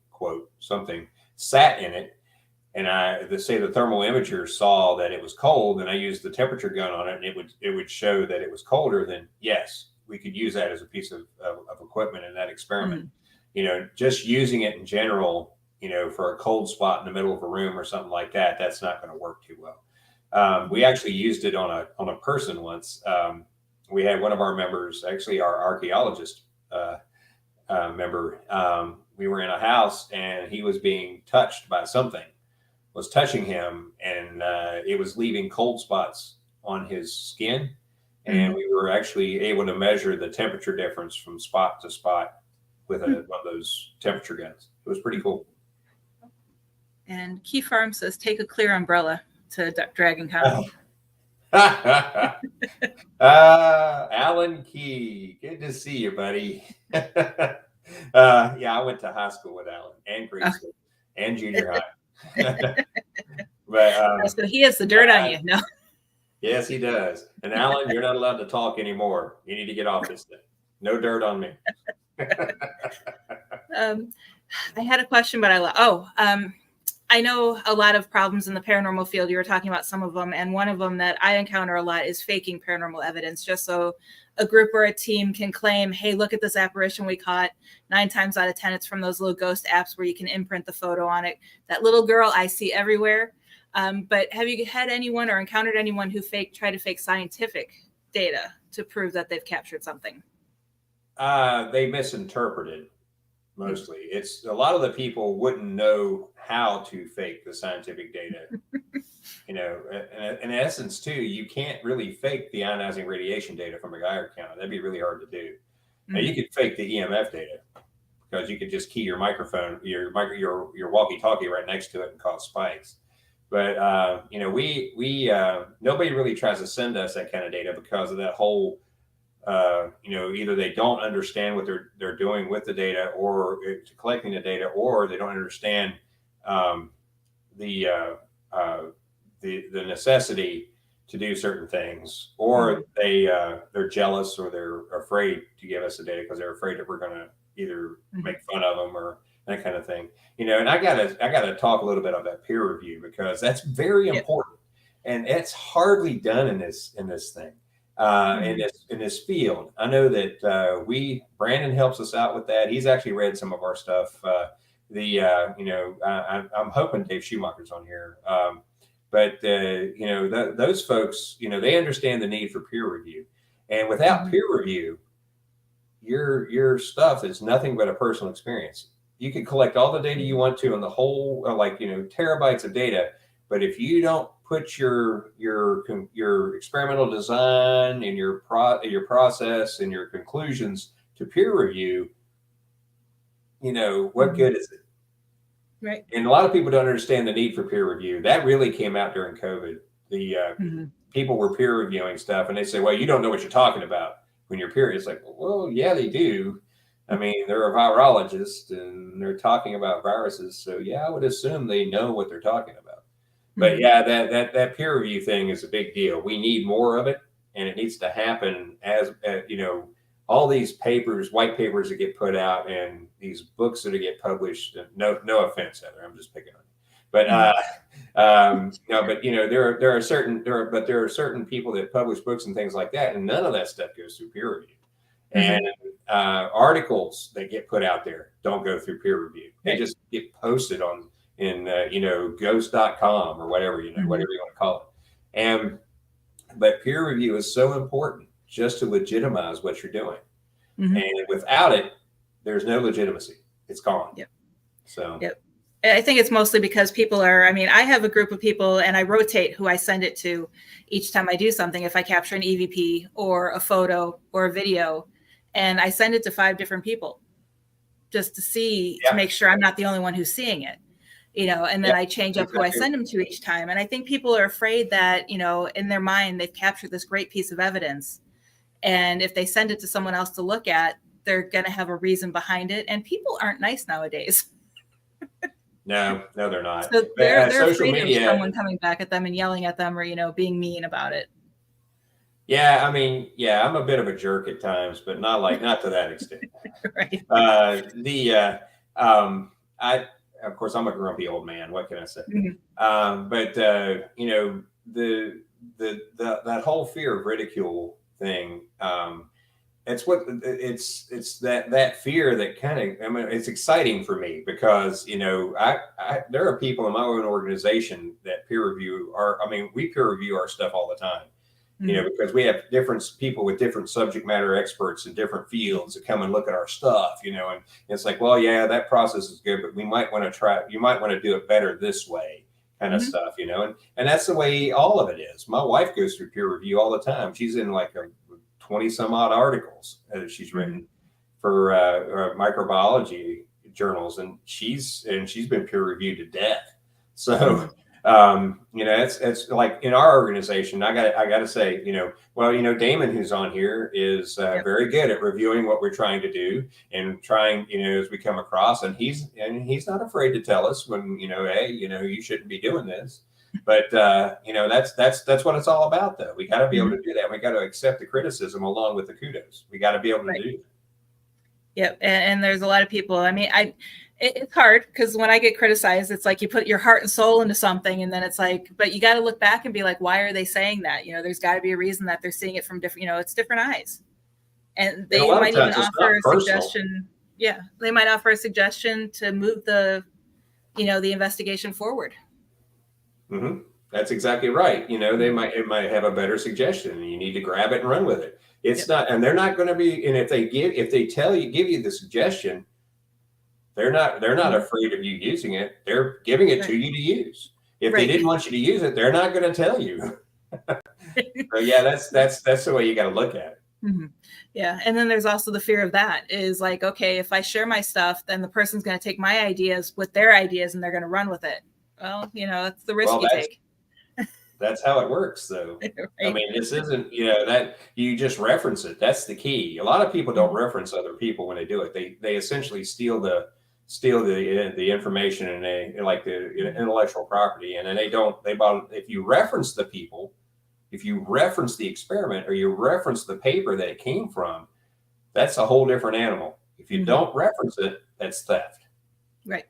sat in it, and say the thermal imager saw that it was cold, and I used the temperature gun on it, and it would show that it was colder, then yes, we could use that as a piece of equipment in that experiment. Just using it in general, for a cold spot in the middle of a room or something like that, that's not going to work too well. We actually used it on a person once. We had one of our members, actually our archaeologist member, we were in a house and he was being touched by something. Was touching him, and it was leaving cold spots on his skin, and we were actually able to measure the temperature difference from spot to spot with one of those temperature guns. It was pretty cool. And Key Farm says, take a clear umbrella to Dragon Con. Alan Key, good to see you, buddy. I went to high school with Alan and grade school and junior high. But so he has the dirt on you. No. Yes, he does. And Alan, you're not allowed to talk anymore. You need to get off this thing. No dirt on me. I had a question, but I know a lot of problems in the paranormal field. You were talking about some of them, and one of them that I encounter a lot is faking paranormal evidence, just so a group or a team can claim, hey, look at this apparition we caught. 9 times out of 10, it's from those little ghost apps where you can imprint the photo on it. That little girl I see everywhere. But have you had anyone or encountered anyone who tried to fake scientific data to prove that they've captured something? They misinterpreted mostly. It's a lot of the people wouldn't know how to fake the scientific data. In essence, too, you can't really fake the ionizing radiation data from a Geiger counter. That'd be really hard to do. Now, you could fake the EMF data because you could just key your microphone, your walkie-talkie right next to it and cause spikes. But nobody really tries to send us that kind of data because of that whole. Either they don't understand what they're doing with the data or collecting the data, or they don't understand the necessity to do certain things, or they're jealous or they're afraid to give us the data because they're afraid that we're going to either make fun of them or that kind of thing. And I gotta talk a little bit about peer review because that's very important, and it's hardly done in this thing. In this field. I know that Brandon helps us out with that. He's actually read some of our stuff. I'm hoping Dave Schumacher's on here. Those folks, they understand the need for peer review, and without peer review, your stuff is nothing but a personal experience. You can collect all the data you want to and the whole, terabytes of data, but if you don't put your experimental design and your process and your conclusions to peer review, what good is it? Right. And a lot of people don't understand the need for peer review. That really came out during COVID. The people were peer reviewing stuff, and they say, "Well, you don't know what you're talking about when you're peer." It's like, well, yeah, they do. I mean, they're a virologist and they're talking about viruses, so yeah, I would assume they know what they're talking about. But yeah, that peer review thing is a big deal. We need more of it, and it needs to happen as all these papers, white papers that get put out, and these books that get published. No offense, Heather, I'm just picking on you. But there are certain people that publish books and things like that, and none of that stuff goes through peer review. And articles that get put out there don't go through peer review. They just get posted in ghost.com or whatever, whatever you want to call it. But peer review is so important just to legitimize what you're doing. And without it, there's no legitimacy. It's gone. Yep. So I think it's mostly because I have a group of people and I rotate who I send it to each time I do something. If I capture an EVP or a photo or a video, and I send it to 5 different people just to see, to make sure I'm not the only one who's seeing it, and then I change up who I send them to each time. And I think people are afraid that, in their mind, they've captured this great piece of evidence. And if they send it to someone else to look at, they're going to have a reason behind it. And people aren't nice nowadays. No, they're not. So they're afraid of someone coming back at them and yelling at them or, being mean about it. Yeah, I'm a bit of a jerk at times, but not to that extent. Right. Of course, I'm a grumpy old man. What can I say? That whole fear of ridicule thing. It's that fear that it's exciting for me because, there are people in my own organization that peer review we peer review our stuff all the time, because we have different people with different subject matter experts in different fields that come and look at our stuff, and it's like, well, yeah, that process is good, but you might want to do it better this way kind of stuff, and that's the way all of it is. My wife goes through peer review all the time. She's in like 20 some odd articles that she's written for microbiology journals, and she's been peer reviewed to death. So it's like in our organization, I got to say, Damon, who's on here, is very good at reviewing what we're trying to do and trying, as we come across, and he's not afraid to tell us when, hey, you shouldn't be doing this. But that's what it's all about, though. We got to be able to do that. We got to accept the criticism along with the kudos. We got to be able to do that. Yep. And there's a lot of people. It's hard because when I get criticized, it's like you put your heart and soul into something, and then it's like, but you got to look back and be like, why are they saying that? There's got to be a reason that they're seeing it from different, it's different eyes. And they might even offer a suggestion. Yeah, they might offer a suggestion to move the investigation forward. That's exactly right. It might have a better suggestion, and you need to grab it and run with it. It's not, and they're not going to be. And if they give you the suggestion, they're not afraid of you using it. They're giving it to you to use. If they didn't want you to use it, they're not going to tell you. So yeah, that's the way you got to look at it. Mm-hmm. Yeah. And then there's also the fear of that is like, okay, if I share my stuff, then the person's going to take my ideas with their ideas and they're going to run with it. Well, that's the risk you take. That's how it works, though. Right. I mean, this isn't, that you just reference it. That's the key. A lot of people don't reference other people when they do it. They essentially steal the information, and they like the intellectual property, and then if you reference the people, if you reference the experiment, or you reference the paper that it came from, that's a whole different animal. If you don't reference it, that's theft. Right.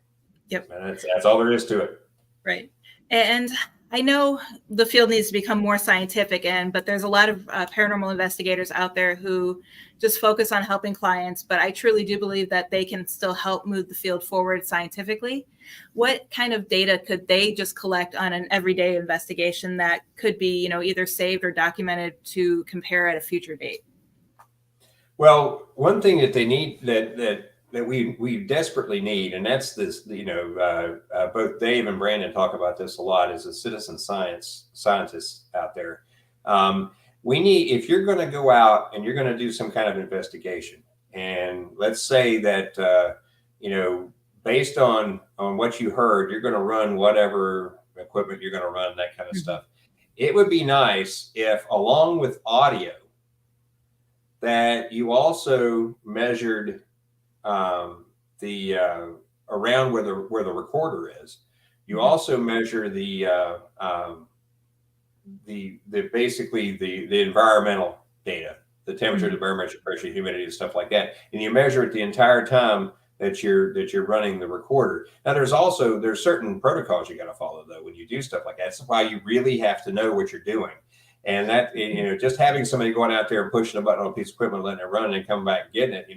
Yep. And that's all there is to it. Right. And I know the field needs to become more scientific, but there's a lot of paranormal investigators out there who just focus on helping clients. But I truly do believe that they can still help move the field forward scientifically. What kind of data could they just collect on an everyday investigation that could be, either saved or documented to compare at a future date? Well, one thing that they need that we desperately need, and that's this, both Dave and Brandon talk about this a lot, is the citizen scientists out there. We need, if you're going to go out and you're going to do some kind of investigation, and let's say that, based on what you heard, you're going to run whatever equipment you're going to run, that kind of stuff. It would be nice if, along with audio, that you also measured the around where the recorder is. You also measure the basically the environmental data, the temperature, the barometric pressure, humidity, and stuff like that, and you measure it the entire time that you're running the recorder. Now, there's certain protocols you got to follow, though, when you do stuff like that. That's why you really have to know what you're doing. And that, just having somebody going out there and pushing a button on a piece of equipment, letting it run, and coming back and getting it,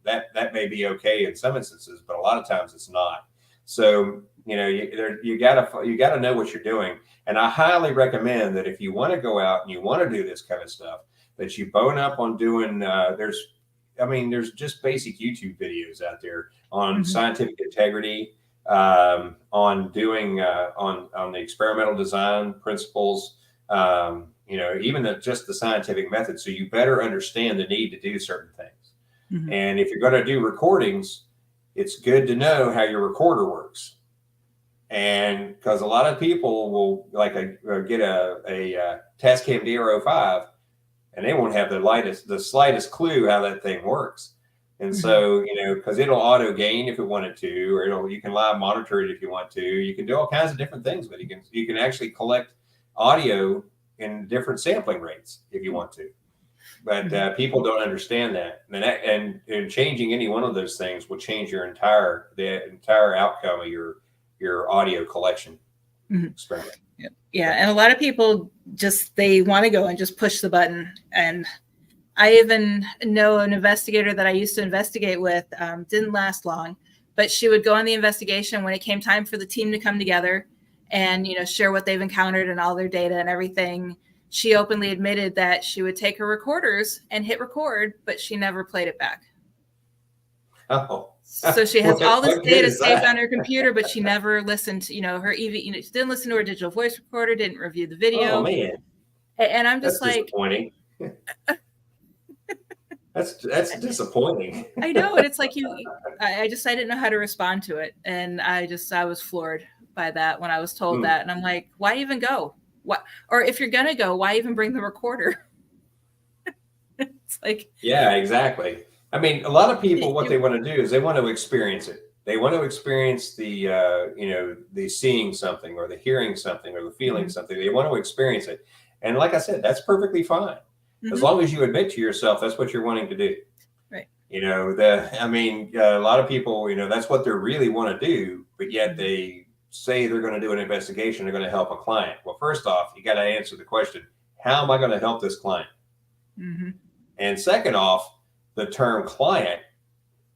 that may be okay in some instances, but a lot of times it's not. So, you gotta know what you're doing. And I highly recommend that if you want to go out and you want to do this kind of stuff, that you bone up on doing, there's just basic YouTube videos out there on scientific integrity, on doing, on the experimental design principles, even just the scientific method. So you better understand the need to do certain things. And if you're going to do recordings, it's good to know how your recorder works. And because a lot of people will get a Tascam DR05, and they won't have the slightest clue how that thing works. And so, because it'll auto gain if it wanted to, or you can live monitor it if you want to. You can do all kinds of different things, but you can actually collect audio in different sampling rates if you want to. But people don't understand that, and changing any one of those things will change the entire outcome of your audio collection experiment. Yeah, and a lot of people they want to go and just push the button. And I even know an investigator that I used to investigate with, didn't last long, but she would go on the investigation when it came time for the team to come together and share what they've encountered and all their data and everything. She openly admitted that she would take her recorders and hit record, but she never played it back. Oh. So she has all this data saved on her computer, but she never listened to, her EV, she didn't listen to her digital voice recorder, didn't review the video. Oh, man. And I'm just disappointing. That's disappointing. I know. And it's like I didn't know how to respond to it. And I was floored by that when I was told that. And I'm like, why even go? What? Or if you're going to go, why even bring the recorder? It's like, yeah, exactly. I mean, a lot of people, what they want to do is they want to experience it. They want to experience the seeing something, or the hearing something, or the feeling something. They want to experience it. And like I said, that's perfectly fine. As long as you admit to yourself that's what you're wanting to do. Right. A lot of people, that's what they really want to do, but yet they say they're going to do an investigation, they're going to help a client. Well, first off, you got to answer the question, how am I going to help this client? And second off, the term client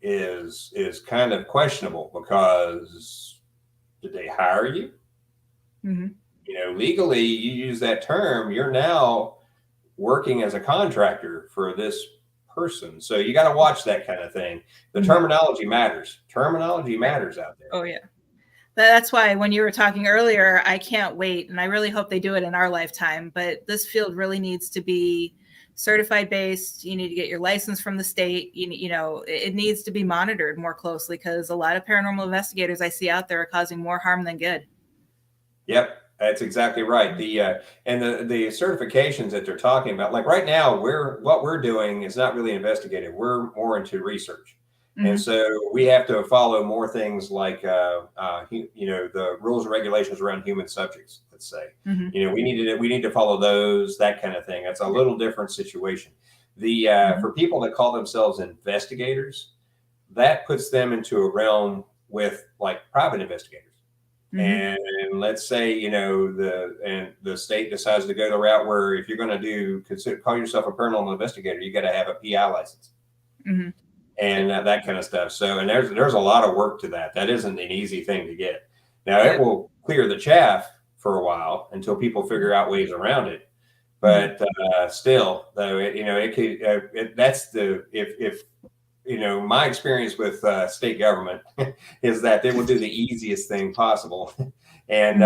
is kind of questionable, because did they hire you? legally, you use that term, you're now working as a contractor for this person. So you got to watch that kind of thing. The terminology matters. Terminology matters out there. Oh, yeah. That's why when you were talking earlier, I can't wait. And I really hope they do it in our lifetime. But this field really needs to be certified based. You need to get your license from the state. It needs to be monitored more closely, because a lot of paranormal investigators I see out there are causing more harm than good. Yep. That's exactly right. The certifications that they're talking about, like right now, what we're doing is not really investigative. We're more into research, and so we have to follow more things like the rules and regulations around human subjects. Let's say, we need to follow those, that kind of thing. That's a little different situation. For people that call themselves investigators, that puts them into a realm with like private investigators. And let's say, the state decides to go the route where if you're going to call yourself a paranormal investigator, you got to have a PI license and that kind of stuff. So, and there's a lot of work to that. That isn't an easy thing to get. Now, it will clear the chaff for a while until people figure out ways around it. But still, though, my experience with state government is that they will do the easiest thing possible, and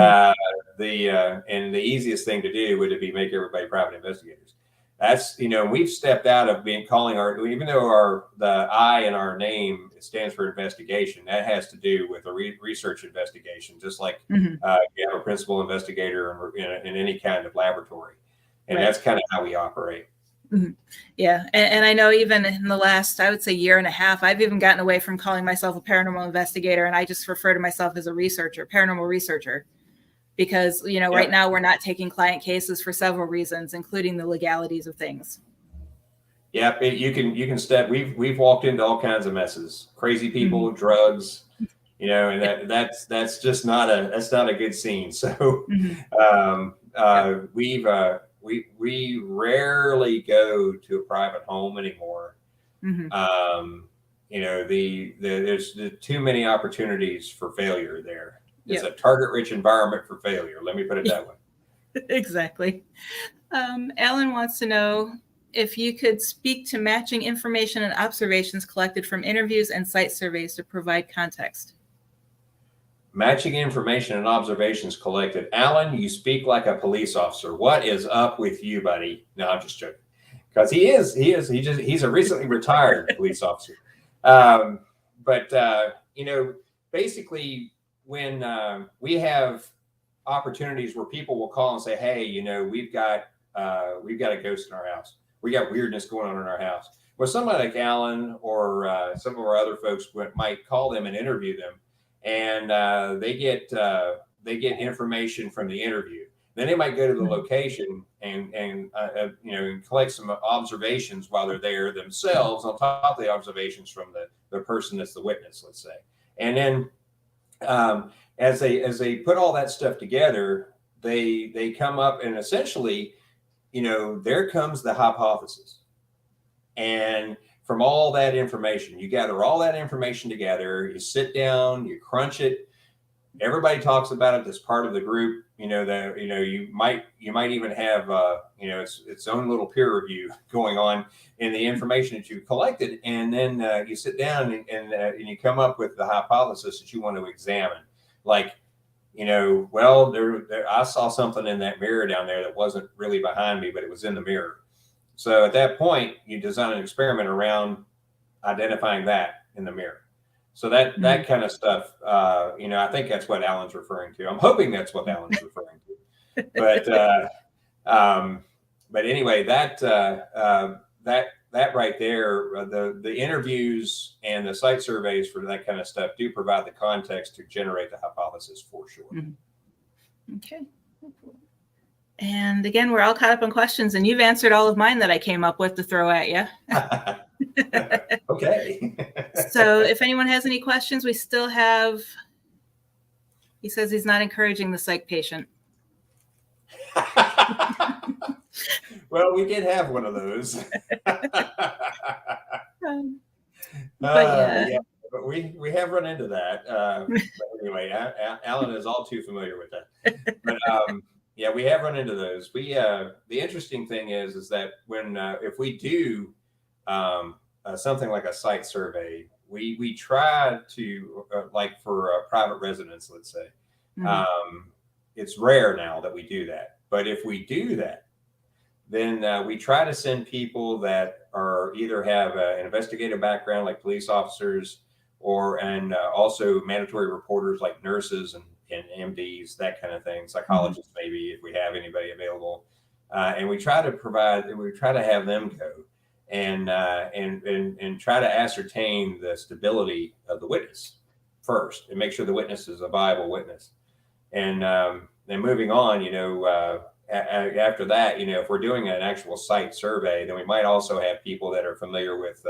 the easiest thing to do would be make everybody private investigators. That's we've stepped out of calling even though the I in our name stands for investigation. That has to do with a research investigation, just like you have a principal investigator in any kind of laboratory, and that's kind of how we operate. Yeah. And I know even in the last, I would say, year and a half, I've even gotten away from calling myself a paranormal investigator. And I just refer to myself as a paranormal researcher, because, right now we're not taking client cases for several reasons, including the legalities of things. Yeah. You can step, we've walked into all kinds of messes, crazy people, drugs, and that's just not a good scene. So, we rarely go to a private home anymore. There's too many opportunities for failure there. It's a target-rich environment for failure. Let me put it that way. Exactly. Alan wants to know if you could speak to matching information and observations collected from interviews and site surveys to provide context. Matching information and observations collected. Alan, you speak like a police officer. What is up with you, buddy? No, I'm just joking. Because he's a recently retired police officer. Basically, when we have opportunities where people will call and say, hey, we've got a ghost in our house. We got weirdness going on in our house. Well, somebody like Alan or some of our other folks might call them and interview them. And they get information from the interview. Then they might go to the location and collect some observations while they're there themselves on top of the observations from the person that's the witness, let's say. And then as they put all that stuff together, they come up and essentially, there comes the hypothesis. And from all that information, you gather all that information together, you sit down, you crunch it. Everybody talks about it as part of the group. You might even have its own little peer review going on in the information that you've collected, and then you sit down and you come up with the hypothesis that you want to examine. Like, I saw something in that mirror down there that wasn't really behind me, but it was in the mirror. So at that point, you design an experiment around identifying that in the mirror. So that kind of stuff, I think that's what Alan's referring to. I'm hoping that's what Alan's referring to. But anyway, that right there, the interviews and the site surveys for that kind of stuff do provide the context to generate the hypothesis for sure. Okay. And again, we're all caught up on questions, and you've answered all of mine that I came up with to throw at you. Okay. So if anyone has any questions, we still have, he says he's not encouraging the psych patient. Well, we did have one of those. But but we have run into that. But anyway, Alan is all too familiar with that. But yeah, we have run into those. The interesting thing is that when if we do something like a site survey, we try to like for private residence, let's say. It's rare now that we do that, but if we do that, then we try to send people that are either have an investigative background, like police officers, and also mandatory reporters like nurses and MDs, that kind of thing, psychologists maybe if we have anybody available, and we try to have them go and try to ascertain the stability of the witness first and make sure the witness is a viable witness, and then moving on, after that, if we're doing an actual site survey, then we might also have people that are familiar with,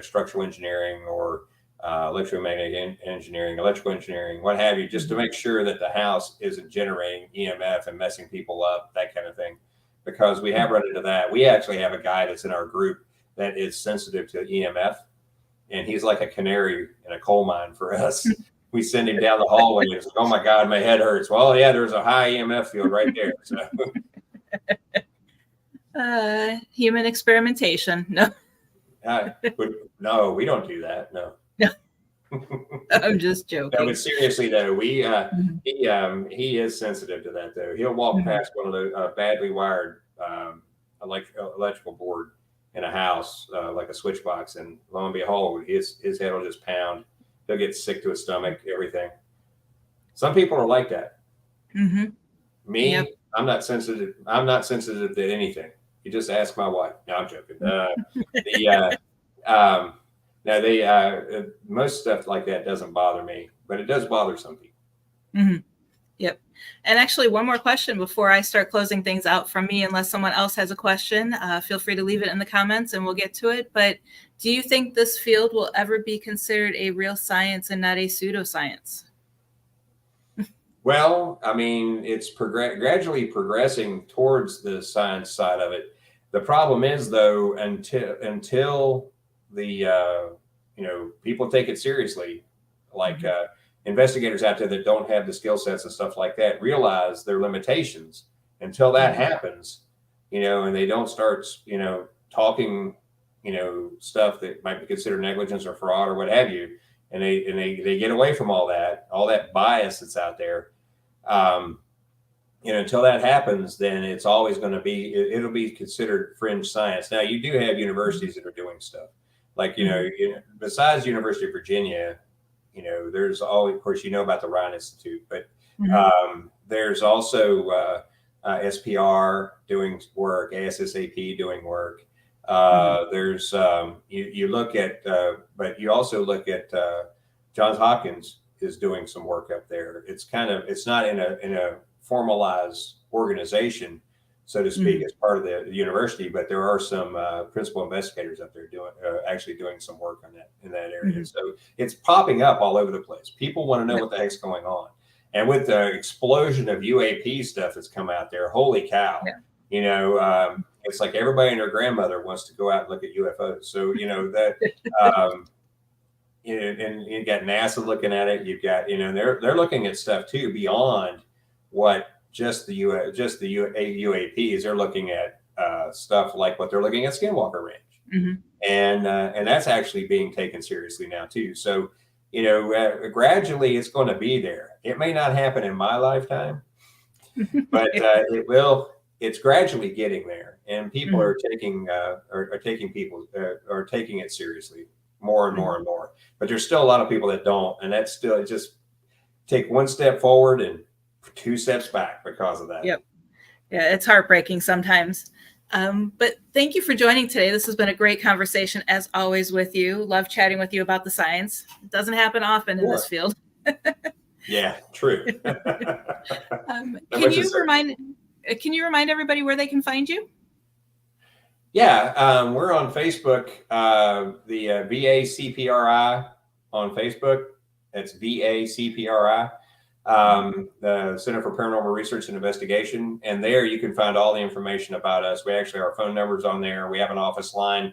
structural engineering or electromagnetic engineering, electrical engineering, what have you, just to make sure that the house isn't generating EMF and messing people up, that kind of thing. Because we have run into that. We actually have a guy that's in our group that is sensitive to EMF, and he's like a canary in a coal mine for us. We send him down the hallway and it's like, oh my God, my head hurts. Well, yeah, there's a high EMF field right there. So. Human experimentation. No. No, we don't do that. No. I'm just joking. No, but seriously though, he is sensitive to that though. He'll walk past one of the badly wired electrical board in a house, like a switch box, and lo and behold, his head will just pound. He'll get sick to his stomach, everything. Some people are like that. Me, yep. I'm not sensitive. I'm not sensitive to anything. You just ask my wife. No, I'm joking. Most stuff like that doesn't bother me, but it does bother some people. Yep. And actually, one more question before I start closing things out from me, unless someone else has a question, feel free to leave it in the comments and we'll get to it. But do you think this field will ever be considered a real science and not a pseudoscience? Well, I mean, it's gradually progressing towards the science side of it. The problem is, though, until the people take it seriously, like investigators out there that don't have the skill sets and stuff like that realize their limitations. Until that happens, and they don't start, talking, stuff that might be considered negligence or fraud or what have you, and they get away from all that bias that's out there. Until that happens, then it's always going to be, it'll be considered fringe science. Now, you do have universities that are doing stuff like, besides University of Virginia, there's always, of course, about the Ryan Institute, but there's also SPR doing work, ASSAP doing work. There's you look at, but you also look at Johns Hopkins is doing some work up there. It's not in a formalized organization, so to speak, as part of the university, but there are some principal investigators up there actually doing some work on that in that area. So it's popping up all over the place. People want to know what the heck's going on, and with the explosion of UAP stuff that's come out there, holy cow! It's like everybody and their grandmother wants to go out and look at UFOs. So and you got NASA looking at it. You've got they're looking at stuff too beyond what just the UAPs. They're looking at stuff like what they're looking at Skinwalker Range, and that's actually being taken seriously now too. So gradually it's going to be there. It may not happen in my lifetime, but it will. It's gradually getting there, and people are taking it seriously more and more and more. But there's still a lot of people that don't, and that's still just take one step forward and 2 steps back because of that. Yep. Yeah, it's heartbreaking sometimes. But thank you for joining today. This has been a great conversation, as always, with you. Love chatting with you about the science. It doesn't happen often in this field. Yeah, true. Can you remind everybody where they can find you? Yeah, we're on Facebook, the VA CPRI on Facebook. That's VA CPRI, the Center for Paranormal Research and Investigation. And there you can find all the information about us. We actually, our phone number's on there. We have an office line.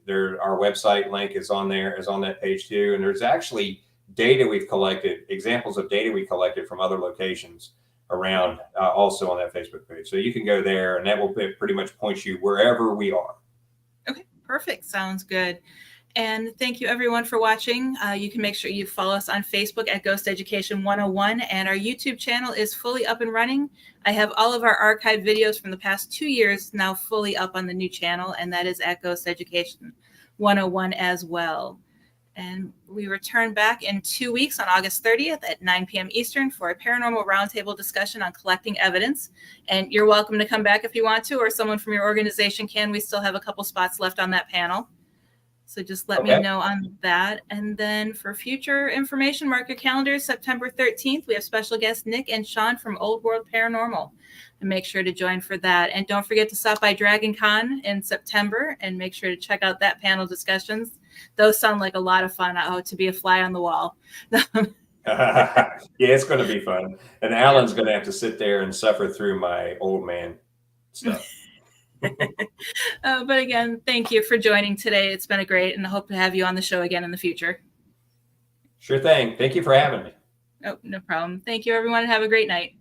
our website link is on that page too. And there's actually data we've collected, examples of data we collected from other locations around, also on that Facebook page. So you can go there, and that will pretty much point you wherever we are. Okay, perfect. Sounds good. And thank you everyone for watching. You can make sure you follow us on Facebook at Ghost Education 101, and our YouTube channel is fully up and running. I have all of our archived videos from the past 2 years now fully up on the new channel, and that is at Ghost Education 101 as well. And we return back in 2 weeks on August 30th at 9 p.m. Eastern for a paranormal roundtable discussion on collecting evidence. And you're welcome to come back if you want to, or someone from your organization can. We still have a couple spots left on that panel. So just let me know on that. And then for future information, mark your calendars. September 13th, we have special guests Nick and Sean from Old World Paranormal. And make sure to join for that. And don't forget to stop by Dragon Con in September and make sure to check out that panel discussions. Those sound like a lot of fun. Oh, to be a fly on the wall. Yeah, it's going to be fun. And Alan's going to have to sit there and suffer through my old man stuff. But again, thank you for joining today. It's been great, and I hope to have you on the show again in the future. Sure thing. Thank you for having me. Oh, no problem. Thank you, everyone, and have a great night.